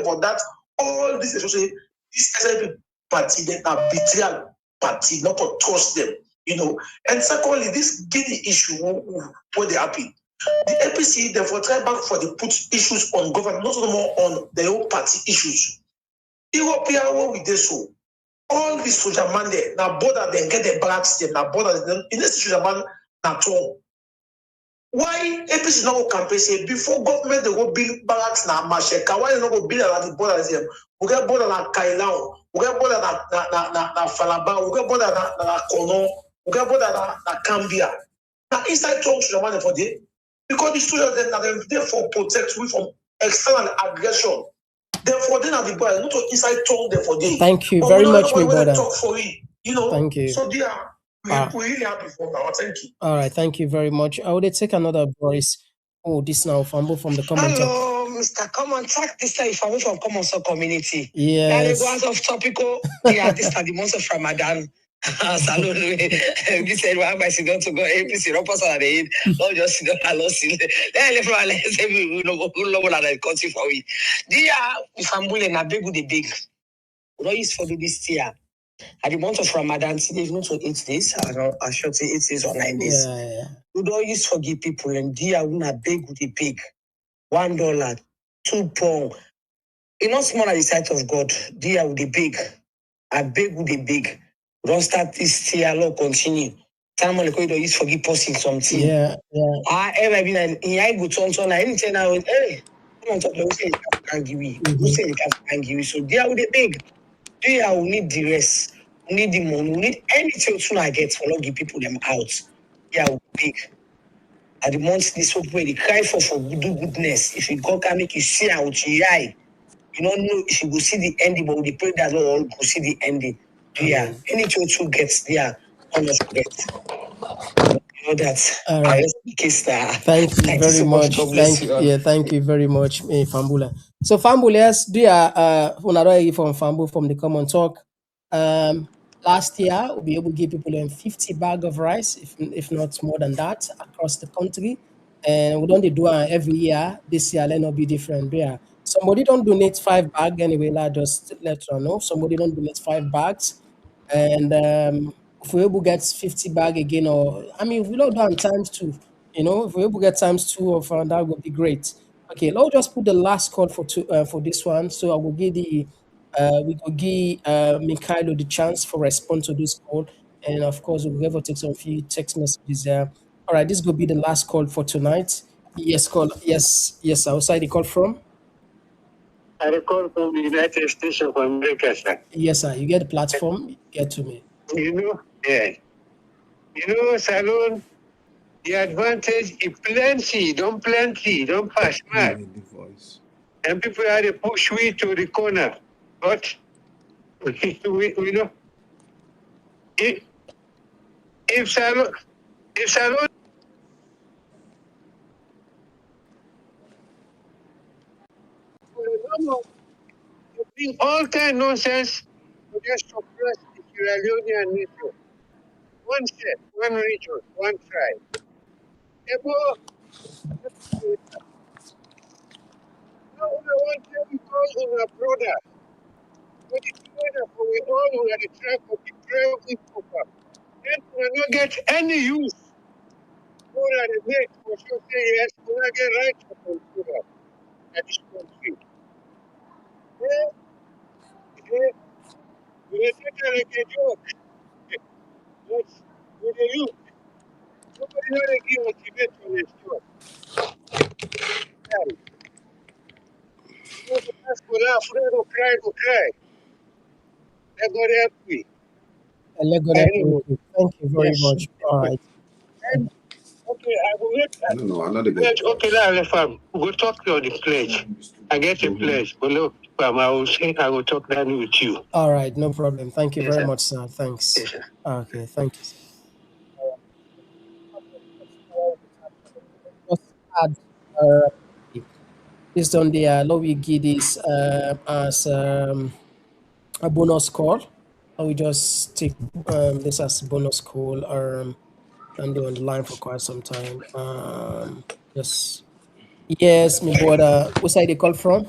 for that all this especially this SLP party, then a betrayal party, not to trust them, And secondly, this Guinea issue, what they happen. The APC therefore try back for the put issues on government, not more on their own party issues. European war with this so all these soldier man there, now border then get the barracks them, now border them in this soldier man now all. Why APC not go campaign say before government they go build barracks na Masheka? Why they not go build at the border them? We get border na Kailao, we get border na Falaba, we get border na Kono, we get border na Cambia. Now inside talks to the man for day because the soldiers then are there for protect we from external aggression. Therefore, then at the border, not to inside talk there for day. Thank you very much, my brother. Talk for it, Thank you. So they are. We're really happy for now. Thank you. All right, thank you very much. I would take another voice. Oh, this now Fambo from the KOMON TOK. Hello, Mr. KOMON TOK. This time Fambo from KOMON TOK community. Yes. Now go off topical. Yeah, this are the months of Ramadan. Salud. We said, "Why am I sitting to go APC? No person at the end. Not just sit down and lost it. Then left from let's say we no go na the country for we. Dia Ifambule na big the big. We don't use for this year. At the month of Ramadan, today is not for 8 days. I should say 8 days or 9 days. Yeah. We don't use forgive people and dear we na beg with the pig. $1, £2. It's not small at the sight of God. Dear with the big. I beg with the big. Don't start this year, Lord continue. Someone like don't use forgive posting something. Yeah. I ever been in I go on anything now. Hey, come on, talk. We say you can't give me. We say you can't give me. So dear with the big. Dear we need the rest. We need the money. We need anything soon I get for not give people them out. Yeah, we big. At the month this hope where they cry for do goodness. If you go can make you see out your eye. You don't know if you go see the ending, but we pray that all go see the ending. Yeah, anything to gets there, honest get. You know that. All right. Thank you very much. Thank you very much, Fambula. So Fambula, yes, do you from Fambu from the KOMON TOK. Last year we'll be able to give people 50 bag of rice, if not more than that, across the country. And we don't do it every year. This year let not be different. Yeah. Somebody don't donate 5 bags anyway. Just let you know. Somebody don't donate 5 bags. And if we able get 50 bag again, or I mean, if we don't do it times 2, if we able get times 2 of that would be great. Okay, let's just put the last call for this one. So I will give we will give Minkailu the chance for response to this call, and of course we'll ever take some few text messages there. All right, this will be the last call for tonight. Yes, call. Yes. Outside the call from. I call from the United States of America, sir. Yes, sir. You get the platform. Get to me. Yeah. Salon, the advantage is plenty, don't pass mad. And people are to push we to the corner. But we know if Salon all kind of nonsense to just suppress the Sierra Leonean nation. One state, one region, one tribe. Now we want to call on a brother. But it's together for we all are the tribe of the trail people. Then we will not get any use. We are the make for sure say yes, we will not get right to consider that is country. We will take it like a joke. But with the youth, nobody want to give ultimatum and stuff. Go cry. Let go help me. Thank you very much. All right. Okay, I will wait. Okay, now we'll talk to the pledge. I get a pledge. But look, I will say I will talk down with you. All right, no problem. Thank you very much, sir. Thanks. Yes, sir. Okay, thank you. Just add based on the Lowy Giddies as a bonus call. And we just take this as bonus call and they're on the line for quite some time. Yes, my brother. Who side they call from?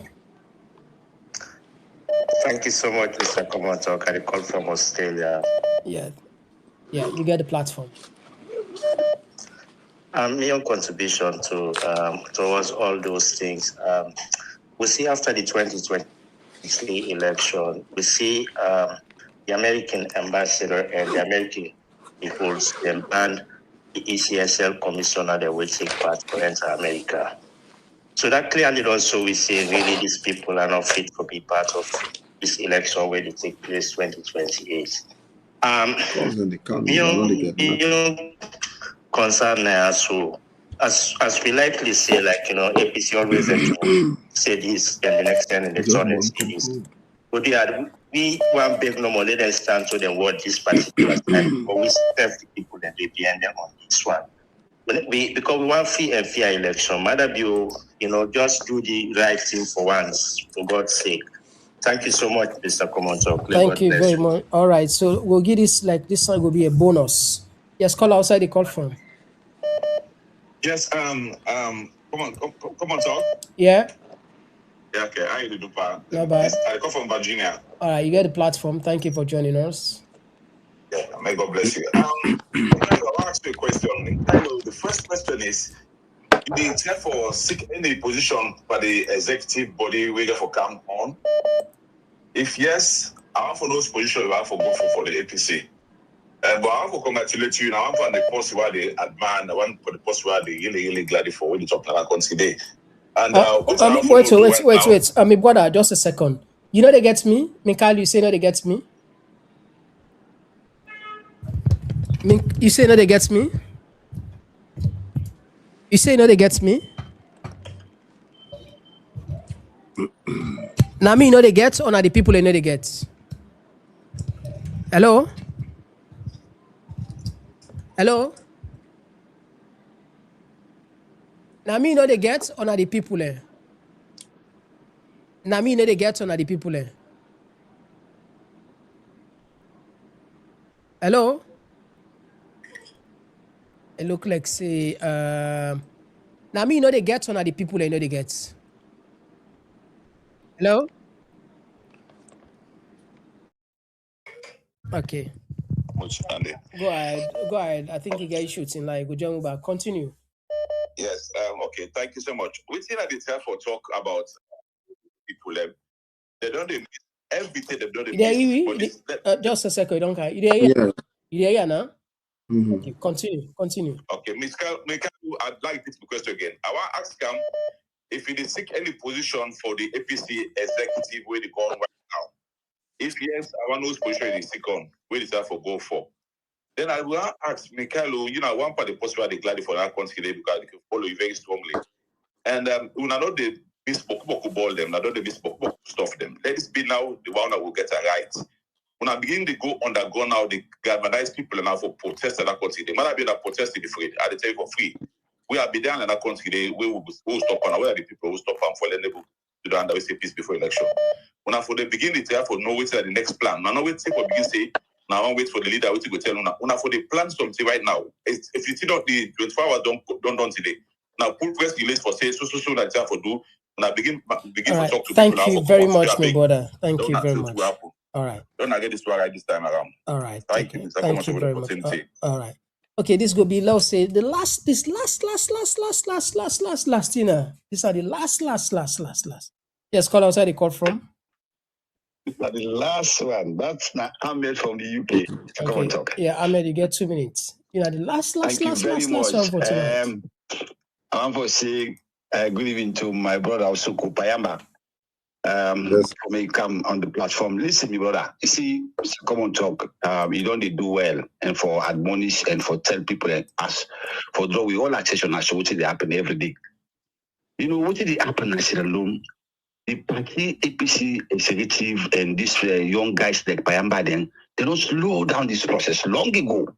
Thank you so much, Mr. KOMON TOK. I call from Australia. Yeah, you get the platform. My contribution to towards all those things. We see after the 2023 election, we see the American ambassador and the American peoples then banned the ECSL commissioner that will take part to enter America. So that clearly also we see really these people are not fit to be part of this election when it take place 2028. Concern as we likely say, like, APC always say this and the next time and the turn and say this. But we want big no more let them stand to them what this particular time, but we serve the people that they behind them on this one. Because we want free and fair election. Mother you just do the right thing for once, for God's sake. Thank you so much, Mr. KOMON TOK. Thank you very much. All right, so we'll give this, like, this one will be a bonus. Yes, call outside the call from. Yes, come on, talk. Yeah. Yeah, okay. How you do, Pa? Not bad. I come from Virginia. All right, you get the platform. Thank you for joining us. Yeah, may God bless you. I'll ask you a question. The first question is, you therefore seek any position for the executive body we get for come on? If yes, I want for those positions I want for go for the APC. But I want to congratulate you. I want for the post where they admire, I want for the post where they really glad for when you talk like today. And wait. My brother, just a second. You know they get me? Minkailu, you say no they get me? You say no they get me? You say no they get me? Now me know they get, or now the people they know they get? Hello? Hello? Now me know they get, or now the people there? Now me know they get, or now the people there? Hello? It look like say now me know they get, or now the people they know they get? Hello? Okay. Go ahead. I think you guys shooting like go jump back. Continue. Yes. Okay. Thank you so much. We see that it's for talk about people. They don't everything they don't. Just a second. Don't care. You there? Yeah. You there now? Mm-hmm. Okay. Continue. Okay, Minkailu, I'd like this question again. I want to ask him if he seek any position for the APC executive where they go on right now. If yes, I want those position in the second where is that for go for. Then I will ask Minkailu, one part of the post where they glad for that country because they can follow you very strongly. And when I know they bespoke ball them, I know they bespoke stuff them. Let this be now the one that will get it right. When I begin to go undergo now, they galvanize people now for protest in that country. They might have been a protest in the free. I tell you for free. We are be down in that country. We will stop on. Where are the people who stop and for enable to do under peace before election? When I for the begin it for no wait till the next plan. Now no wait till for begin say. Now I wait for the leader. Wait to go tell una. When I for the plan something right now. If you see not the 24 hours don't today. Now pull press release for say so that for do. When I begin to talk to thank people. You very much, my brother. Thank you very much. All right. Don't I get this right this time around? All right. Thank you. you. Thank you very much. All right. Okay, this will be, let's say, the last, these are the last. Yes, call outside the call from. The last one. That's not Ahmed from the UK. Okay. Come on, talk. Yeah, Ahmed, you get 2 minutes. The last one for tonight. I want to say good evening to my brother Minkailu Payamba. For me come on the platform. Listen, my brother. You see, KOMON TOK. You don't do well and for admonish and for tell people and us for draw we all attention as to what they happen every day. What did happen as alone? The party APC executive and these young guys like Payamba then they don't slow down this process long ago.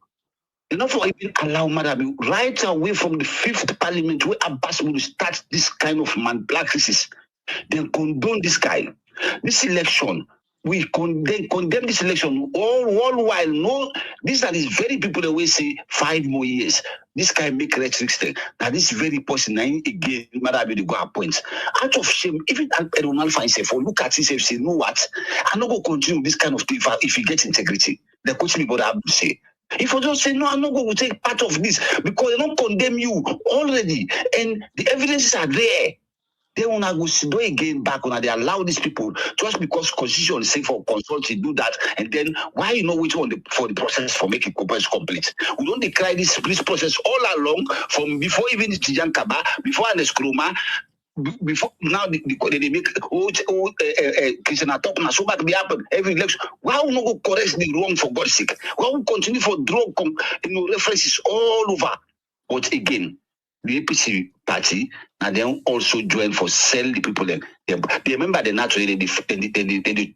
They not for even allow Madam right away from the 5th Parliament where Abbas will start this kind of man practices. They condone this guy. This election, we condemn this election all while no, these are these very people that will say 5 more years. This guy make rhetoric thing. Now this very person again, matter be go appoint. Out of shame, even Ronald finds himself or look at himself, say, know what? I'm not gonna continue this kind of thing if he gets integrity. The coach me what I have to say. If I just say no, I'm not going to take part of this because they don't condemn you already, and the evidences are there. They will not go again back when they allow these people just because constitution say for consulting do that, and then why you know which one for the process for making progress complete? We don't decry this process all along from before even the Tijan Kaba, before the Skroma. Before now, they make Christian talk now. So back the happen every election. Why will not go correct the wrong for God's sake? Why will continue for drug references all over? But again, the APC party and then also join for sell the people. They remember the naturally they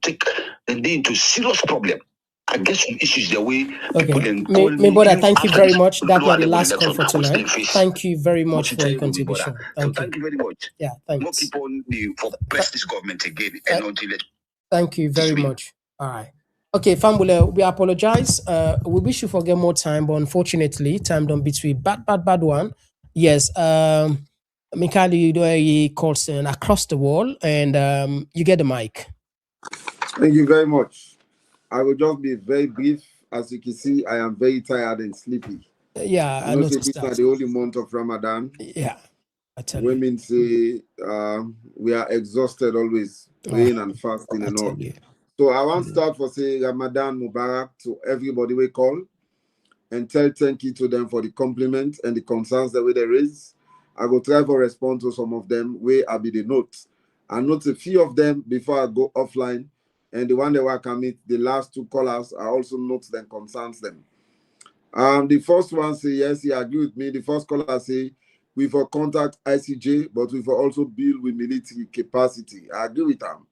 take into serious problem. I guess some issues the way people then call me brother, thank you very much. That was the last election, call for tonight. Thank you very much for your contribution. Thank you very much. Yeah, thanks. More people need for press this government again and not let. Thank you very much. All right. Okay, Fambule, we apologize. We wish you forget more time, but unfortunately, time don't beat we bad one. Yes, Minkailu, you do a calls across the wall, and you get the mic. Thank you very much. I will just be very brief. As you can see, I am very tired and sleepy. Yeah, I noticed this is the only month of Ramadan. Yeah, I tell women say we are exhausted always praying and fasting and all. So I want to start for say Ramadan Mubarak to everybody we call and tell thank you to them for the compliment and the concerns that we there is. I will try to respond to some of them where I be the notes. I note a few of them before I go offline, and the one that I can meet the last 2 callers, I also note them concerns them. The first one say yes, he agree with me. The first caller say we for contact ICJ, but we for also build with military capacity. I agree with them.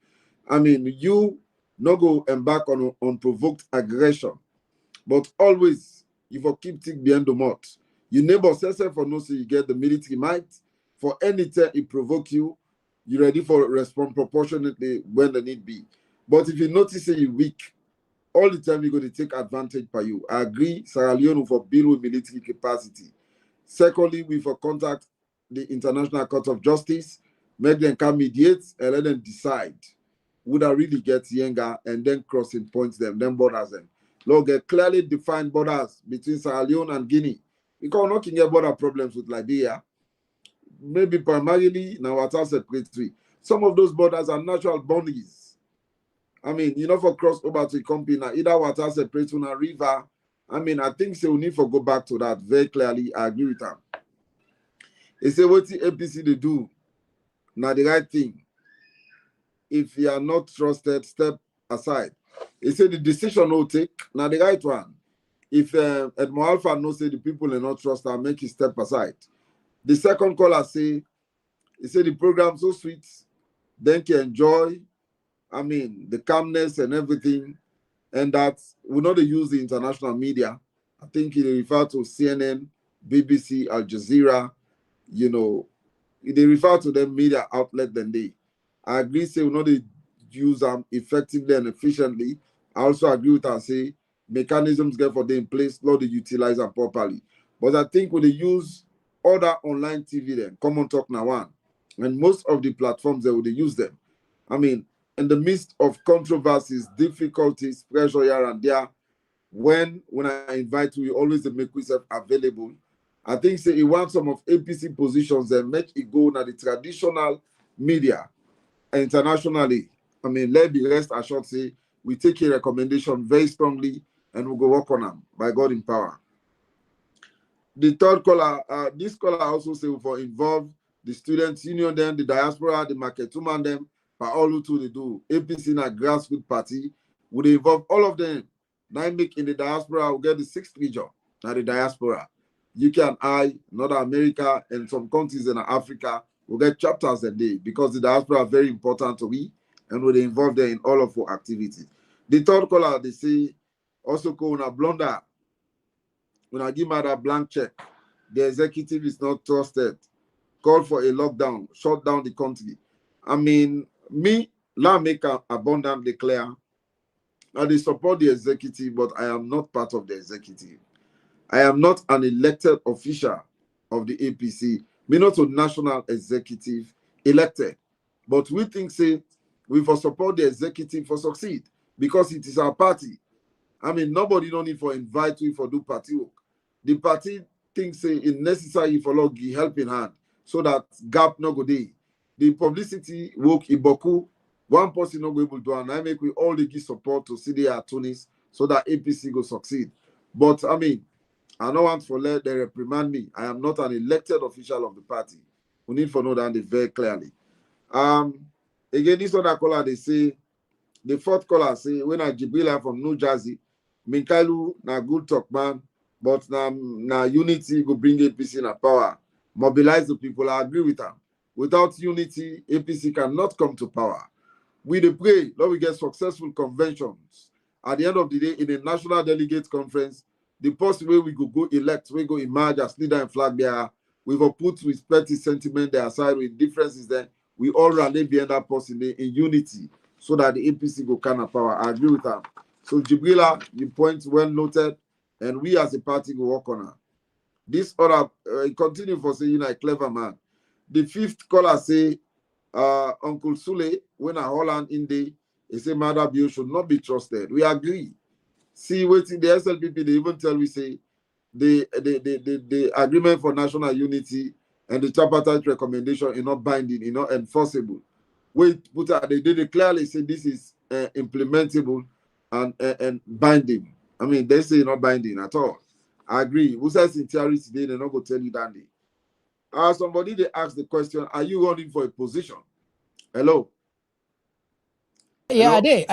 I mean, you no go embark on unprovoked aggression, but always you for keep tick behind the mouth. Your neighbor says for no, so you get the military might. For any time it provoke you, you're ready for respond proportionately when the need be. But if you notice that you're weak, all the time you're going to take advantage by you. I agree, Sierra Leone for build with military capacity. Secondly, we for contact the International Court of Justice, make them come mediate and let them decide would I really get younger and then crossing points them, then borders them. Look, get clearly defined borders between Sierra Leone and Guinea. Because not can get border problems with Liberia. Maybe primarily now water separatory. Some of those borders are natural boundaries. I mean, you know, for cross over to a company, either water separate on a river. I mean, I think so we need to go back to that very clearly. I agree with them. They say what the APC they do, now the right thing. If you are not trusted, step aside. They say the decision will take, now the right one. If Edmo Alpha knows say the people are not trusted, make you step aside. The second caller say, he said the program so sweet, then you enjoy, I mean, the calmness and everything, and that we not use the international media. I think he refer to CNN, BBC, Al Jazeera, you know, they refer to them media outlet than they. I agree, say we not use them effectively and efficiently. I also agree with her, say mechanisms get for them in place, not they utilize them properly. But I think when they use other online TV, then KOMON TOK now one, and most of the platforms that would use them. I mean, in the midst of controversies, difficulties, pressure here and there, when I invite you, always make yourself available. I think say he wants some of APC positions and make it go now the traditional media internationally. I mean, let the rest assured say we take a recommendation very strongly and we'll go work on them by God in power. The third caller, this caller also say for involve the students union, then the diaspora, the market woman, them, by all who they do. APC in a grassroots party would involve all of them. Now make in the diaspora will get the 6th region. Now the diaspora. UK and I, North America, and some countries in Africa will get chapters a day because the diaspora are very important to we and will involve them in all of our activities. The third caller, they say, also call on a blunder. When I give her that blank check, the executive is not trusted. Call for a lockdown, shut down the country. I mean, me, la make abundantly clear. they support the executive, but I am not part of the executive. I am not an elected official of the APC. Me not a national executive elected. But we think, say, we for support the executive for succeed because it is our party. I mean, nobody don't need for invite we for do party work. The party thinks say it's necessary for log helping hand so that gap no go day. The publicity work iboku, one person no go able to do, and I make we all the give support to see the attorneys so that APC go succeed. But I mean, I don't want for let they reprimand me. I am not an elected official of the party. We need for know that very clearly. Again, this other caller they say, the fourth caller say when I Jibrila from New Jersey, Minkailu na good talk man, but na unity go bring APC na power, mobilize the people. I agree with them. Without unity, APC cannot come to power. We pray, Lord, we get successful conventions. At the end of the day, in a national delegate conference, the first way we go elect, we go emerge as leader and flag bearer. We go put respective sentiment there aside with differences there. We all rally behind that person in unity so that the APC go kind of power. I agree with that. So Jibrila, the point well noted, and we as a party go work on her. This other continue for saying a clever man. The fifth caller say Uncle Sule, when a Holland in the he say Mother Bill should not be trusted. We agree. See, waiting the SLPP, they even tell we say the agreement for national unity and the tripartite recommendation is not binding, is not enforceable. Wait, but they clearly say this is implementable and binding. I mean, they say not binding at all. I agree. Who says in theory today, they're not going to tell you that day. Somebody they asked the question, are you running for a position? Hello? Yeah, Hello?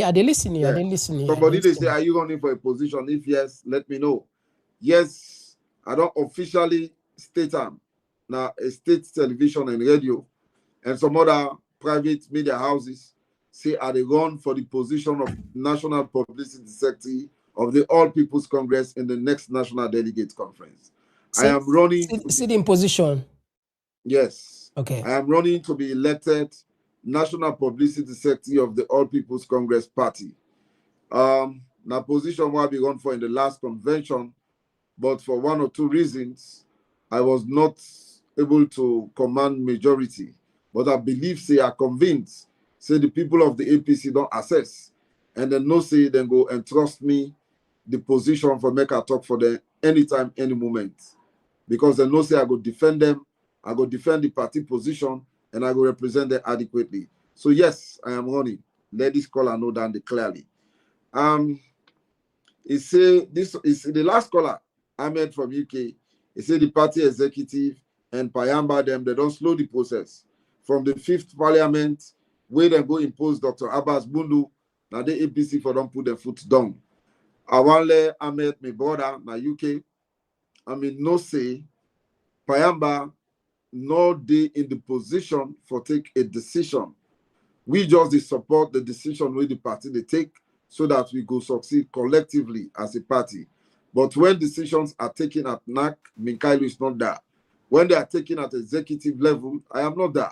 are they listening? Yeah. Are they listening? Somebody they say, are you running for a position? If yes, let me know. Yes, I don't officially state them. Now, a state television and radio and some other private media houses say are they run for the position of National Publicity Secretary of the All People's Congress in the next National Delegate Conference. I am running. Sitting position. Yes. Okay. I am running to be elected National Publicity Secretary of the All People's Congress Party. Now position where I be run for in the last convention, but for one or two reasons, I was not able to command majority. But I believe, say, I convinced, say the people of the APC don't assess, and then no say then go and trust me the position for make a talk for them anytime, any moment. Because they know say I go defend them, I go defend the party position, and I go represent them adequately. So yes, I am running. Let this caller know that clearly. He say this is the last caller Ahmed from UK. He said the party executive and Payamba them, they don't slow the process. From the 5th parliament, where they go impose Dr. Abbas Bundu, now the APC for don't put their foot down. I want let Ahmed, my brother, na UK. I mean, no say, Payamba, no day in the position for take a decision. We just support the decision with the party they take so that we go succeed collectively as a party. But when decisions are taken at NAC, Minkailu is not there. When they are taken at executive level, I am not there.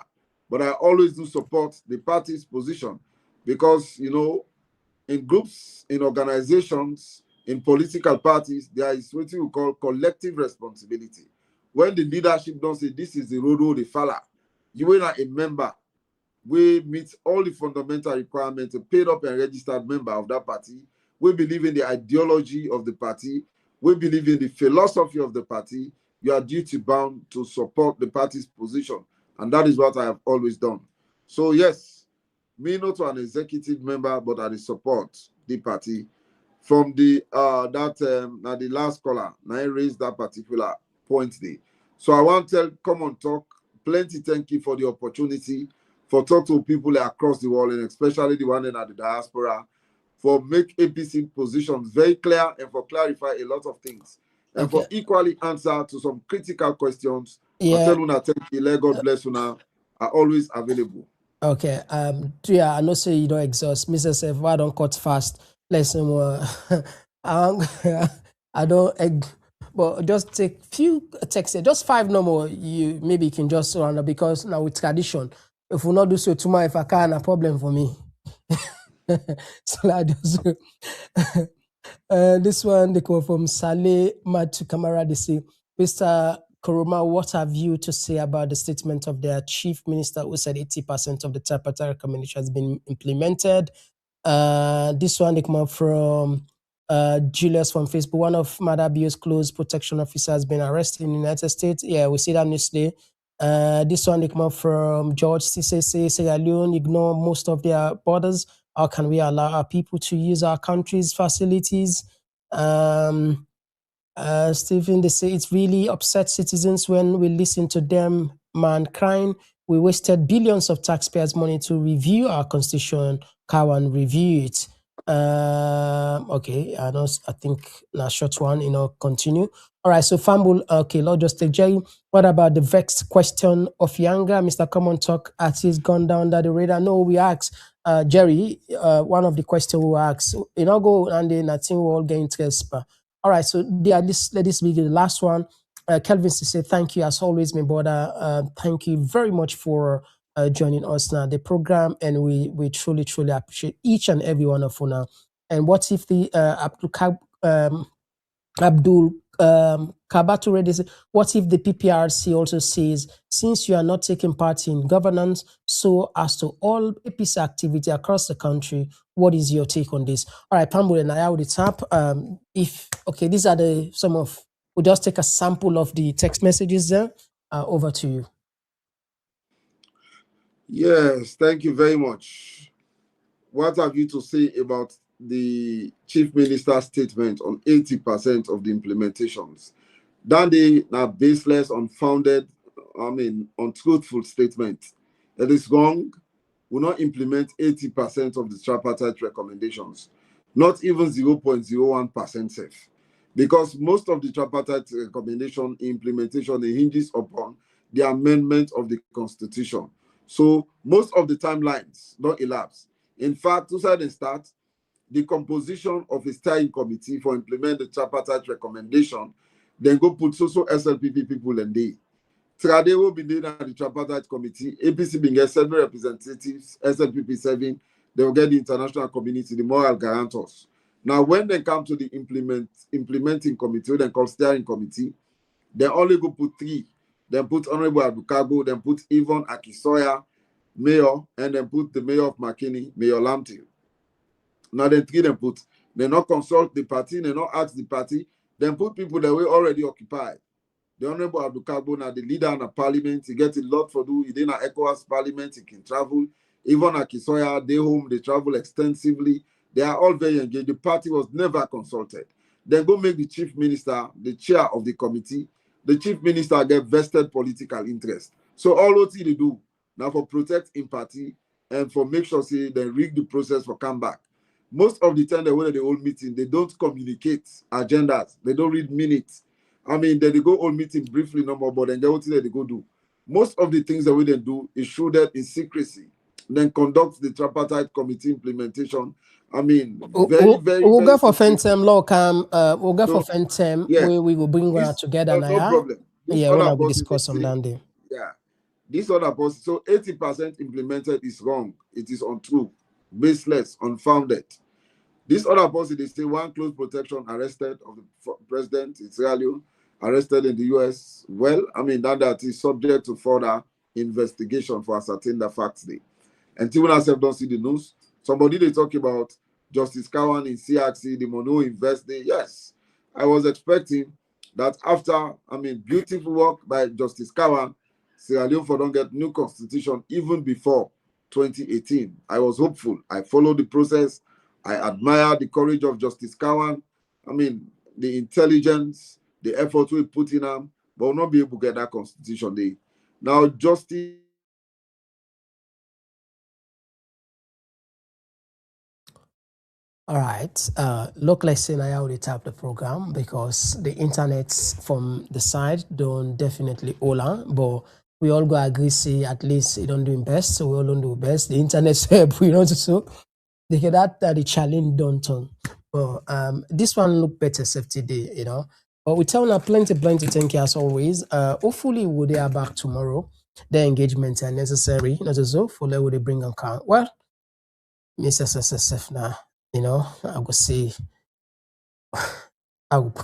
But I always do support the party's position because, you know, in groups, in organizations, in political parties, there is what we call collective responsibility. When the leadership don't say this is the road they follow, you are not a member. We meet all the fundamental requirements, a paid up and registered member of that party. We believe in the ideology of the party. We believe in the philosophy of the party. You are duty bound to support the party's position. And that is what I have always done. So yes, me not an executive member, but I support the party. From the the last caller, now I raised that particular point there. So I want to tell KOMON TOK, plenty thank you for the opportunity for talk to people across the world, and especially the one in the diaspora, for make APC positions very clear and for clarify a lot of things. And for equally answer to some critical questions. Yeah. I tell Una thank you, let God bless Una, are always available. Okay. Yeah, I know say you don't exhaust. Mr. Sef, why don't cut fast? Listen, I don't but just take few texts, just 5 no more. You maybe you can just run because now with tradition. If we not do so tomorrow, if I can, a problem for me. This one, they come from Saleh Matu Kamara. They say, Mr. Koroma, what have you to say about the statement of their chief minister who said 80% of the tripartite recommendation has been implemented? This one, they come up from Julius from Facebook. One of Madabio's close protection officers has been arrested in the United States. Yeah, we see that news today. This one, they come up from George CCC. Sierra Leone ignore most of their borders. How can we allow our people to use our country's facilities? Stephen, they say it really upsets citizens when we listen to them man crying. We wasted billions of taxpayers' money to review our constitution. Kawan review it. Okay, I think a short one, continue. All right, so Fambul, okay, Lord Justice Jerry, what about the vexed question of Yanga? Mr. Common Talk artist gone down the radar. No, we asked Jerry, one of the questions we asked, go and then I think we'll all get interest. All right, so let this be the last one. Kelvin say thank you as always, my brother. Thank you very much for joining us now the program, and we truly appreciate each and every one of you now. And what if the Abdul Kabatu ready? What if the PPRC also says, since you are not taking part in governance, so as to all APC activity across the country, what is your take on this? All right, Pambo and I will tap. These are we'll just take a sample of the text messages there. Over to you. Yes, thank you very much. What have you to say about the Chief Minister's statement on 80% of the implementations? That they are baseless, unfounded, untruthful statement. It is wrong. Will not implement 80% of the tripartite recommendations, not even 0.01% safe. Because most of the tripartite recommendation implementation hinges upon the amendment of the Constitution. So most of the timelines don't elapse. In fact, to certain start, the composition of a steering committee for implement the tripartite recommendation, then go put so SLPP people and they. Trade will be there at the tripartite committee. APC being get 7 representatives, SLPP 7, they will get the international community, the moral guarantors. Now, when they come to the implementing committee, then called steering committee, they only go put 3. Then put Honorable Abukago, then put Yvonne Akisoya, mayor, and then put the mayor of McKinney, Mayor Lamptey. Now, then 3 then put, they not consult the party, they not ask the party, then put people that were already occupied. The Honorable Abdul now the leader in the parliament, he gets a lot for do. He did not ECOWAS parliament, he can travel. Even Akisoya, they home, they travel extensively. They are all very engaged. The party was never consulted. Then go make the chief minister the chair of the committee. The chief minister get vested political interest. So all what they do now for protect in party and for make sure say they rig the process for comeback. Most of the time they were the whole meeting, they don't communicate agendas. They don't read minutes. They go all meeting briefly no more, but then what they go do. Most of the things that we then do is shrouded in secrecy. Then conduct the tripartite committee implementation. We'll go for Fentem law cam. We'll go for Fentem. Yeah, we will bring one together now. No problem. When we discuss on that day. Yeah, this other policy. So 80% implemented is wrong. It is untrue, baseless, unfounded. This other policy, they say one close protection arrested of the president in Sierra Leone, arrested in the US. Well, that is subject to further investigation for ascertain the facts there. And till when don't see the news, somebody they talk about Justice Kawan in CRC, the Mono Invest there. Yes, I was expecting that after, beautiful work by Justice Kawan, Sierra Leone for don't get new constitution even before 2018. I was hopeful. I followed the process. I admire the courage of Justice Kawan. The intelligence, the effort we put in them, but we'll not be able to get that constitution there. Now, Justice. All right. Look, let's say I already tapped the program because the internet from the side don't definitely all on, but we all go agree, say at least it don't do best, so we all don't do best. The internet help, so they get that the challenge don't turn. But this one look better safety day, But we tell now plenty thank you as always. Hopefully we'll be back tomorrow. The engagements are necessary, not as so for let they bring on count. Well, Mrs. SSF now, you know, I will say, I will.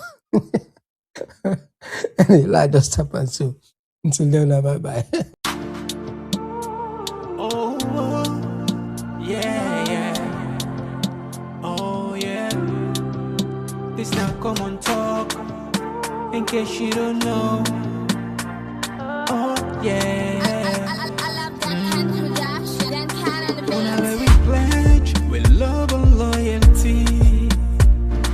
Anyway, just happen so. Until then, bye bye. Oh, yeah, yeah. Oh, yeah. This now common talk. In case you don't know. Oh, yeah.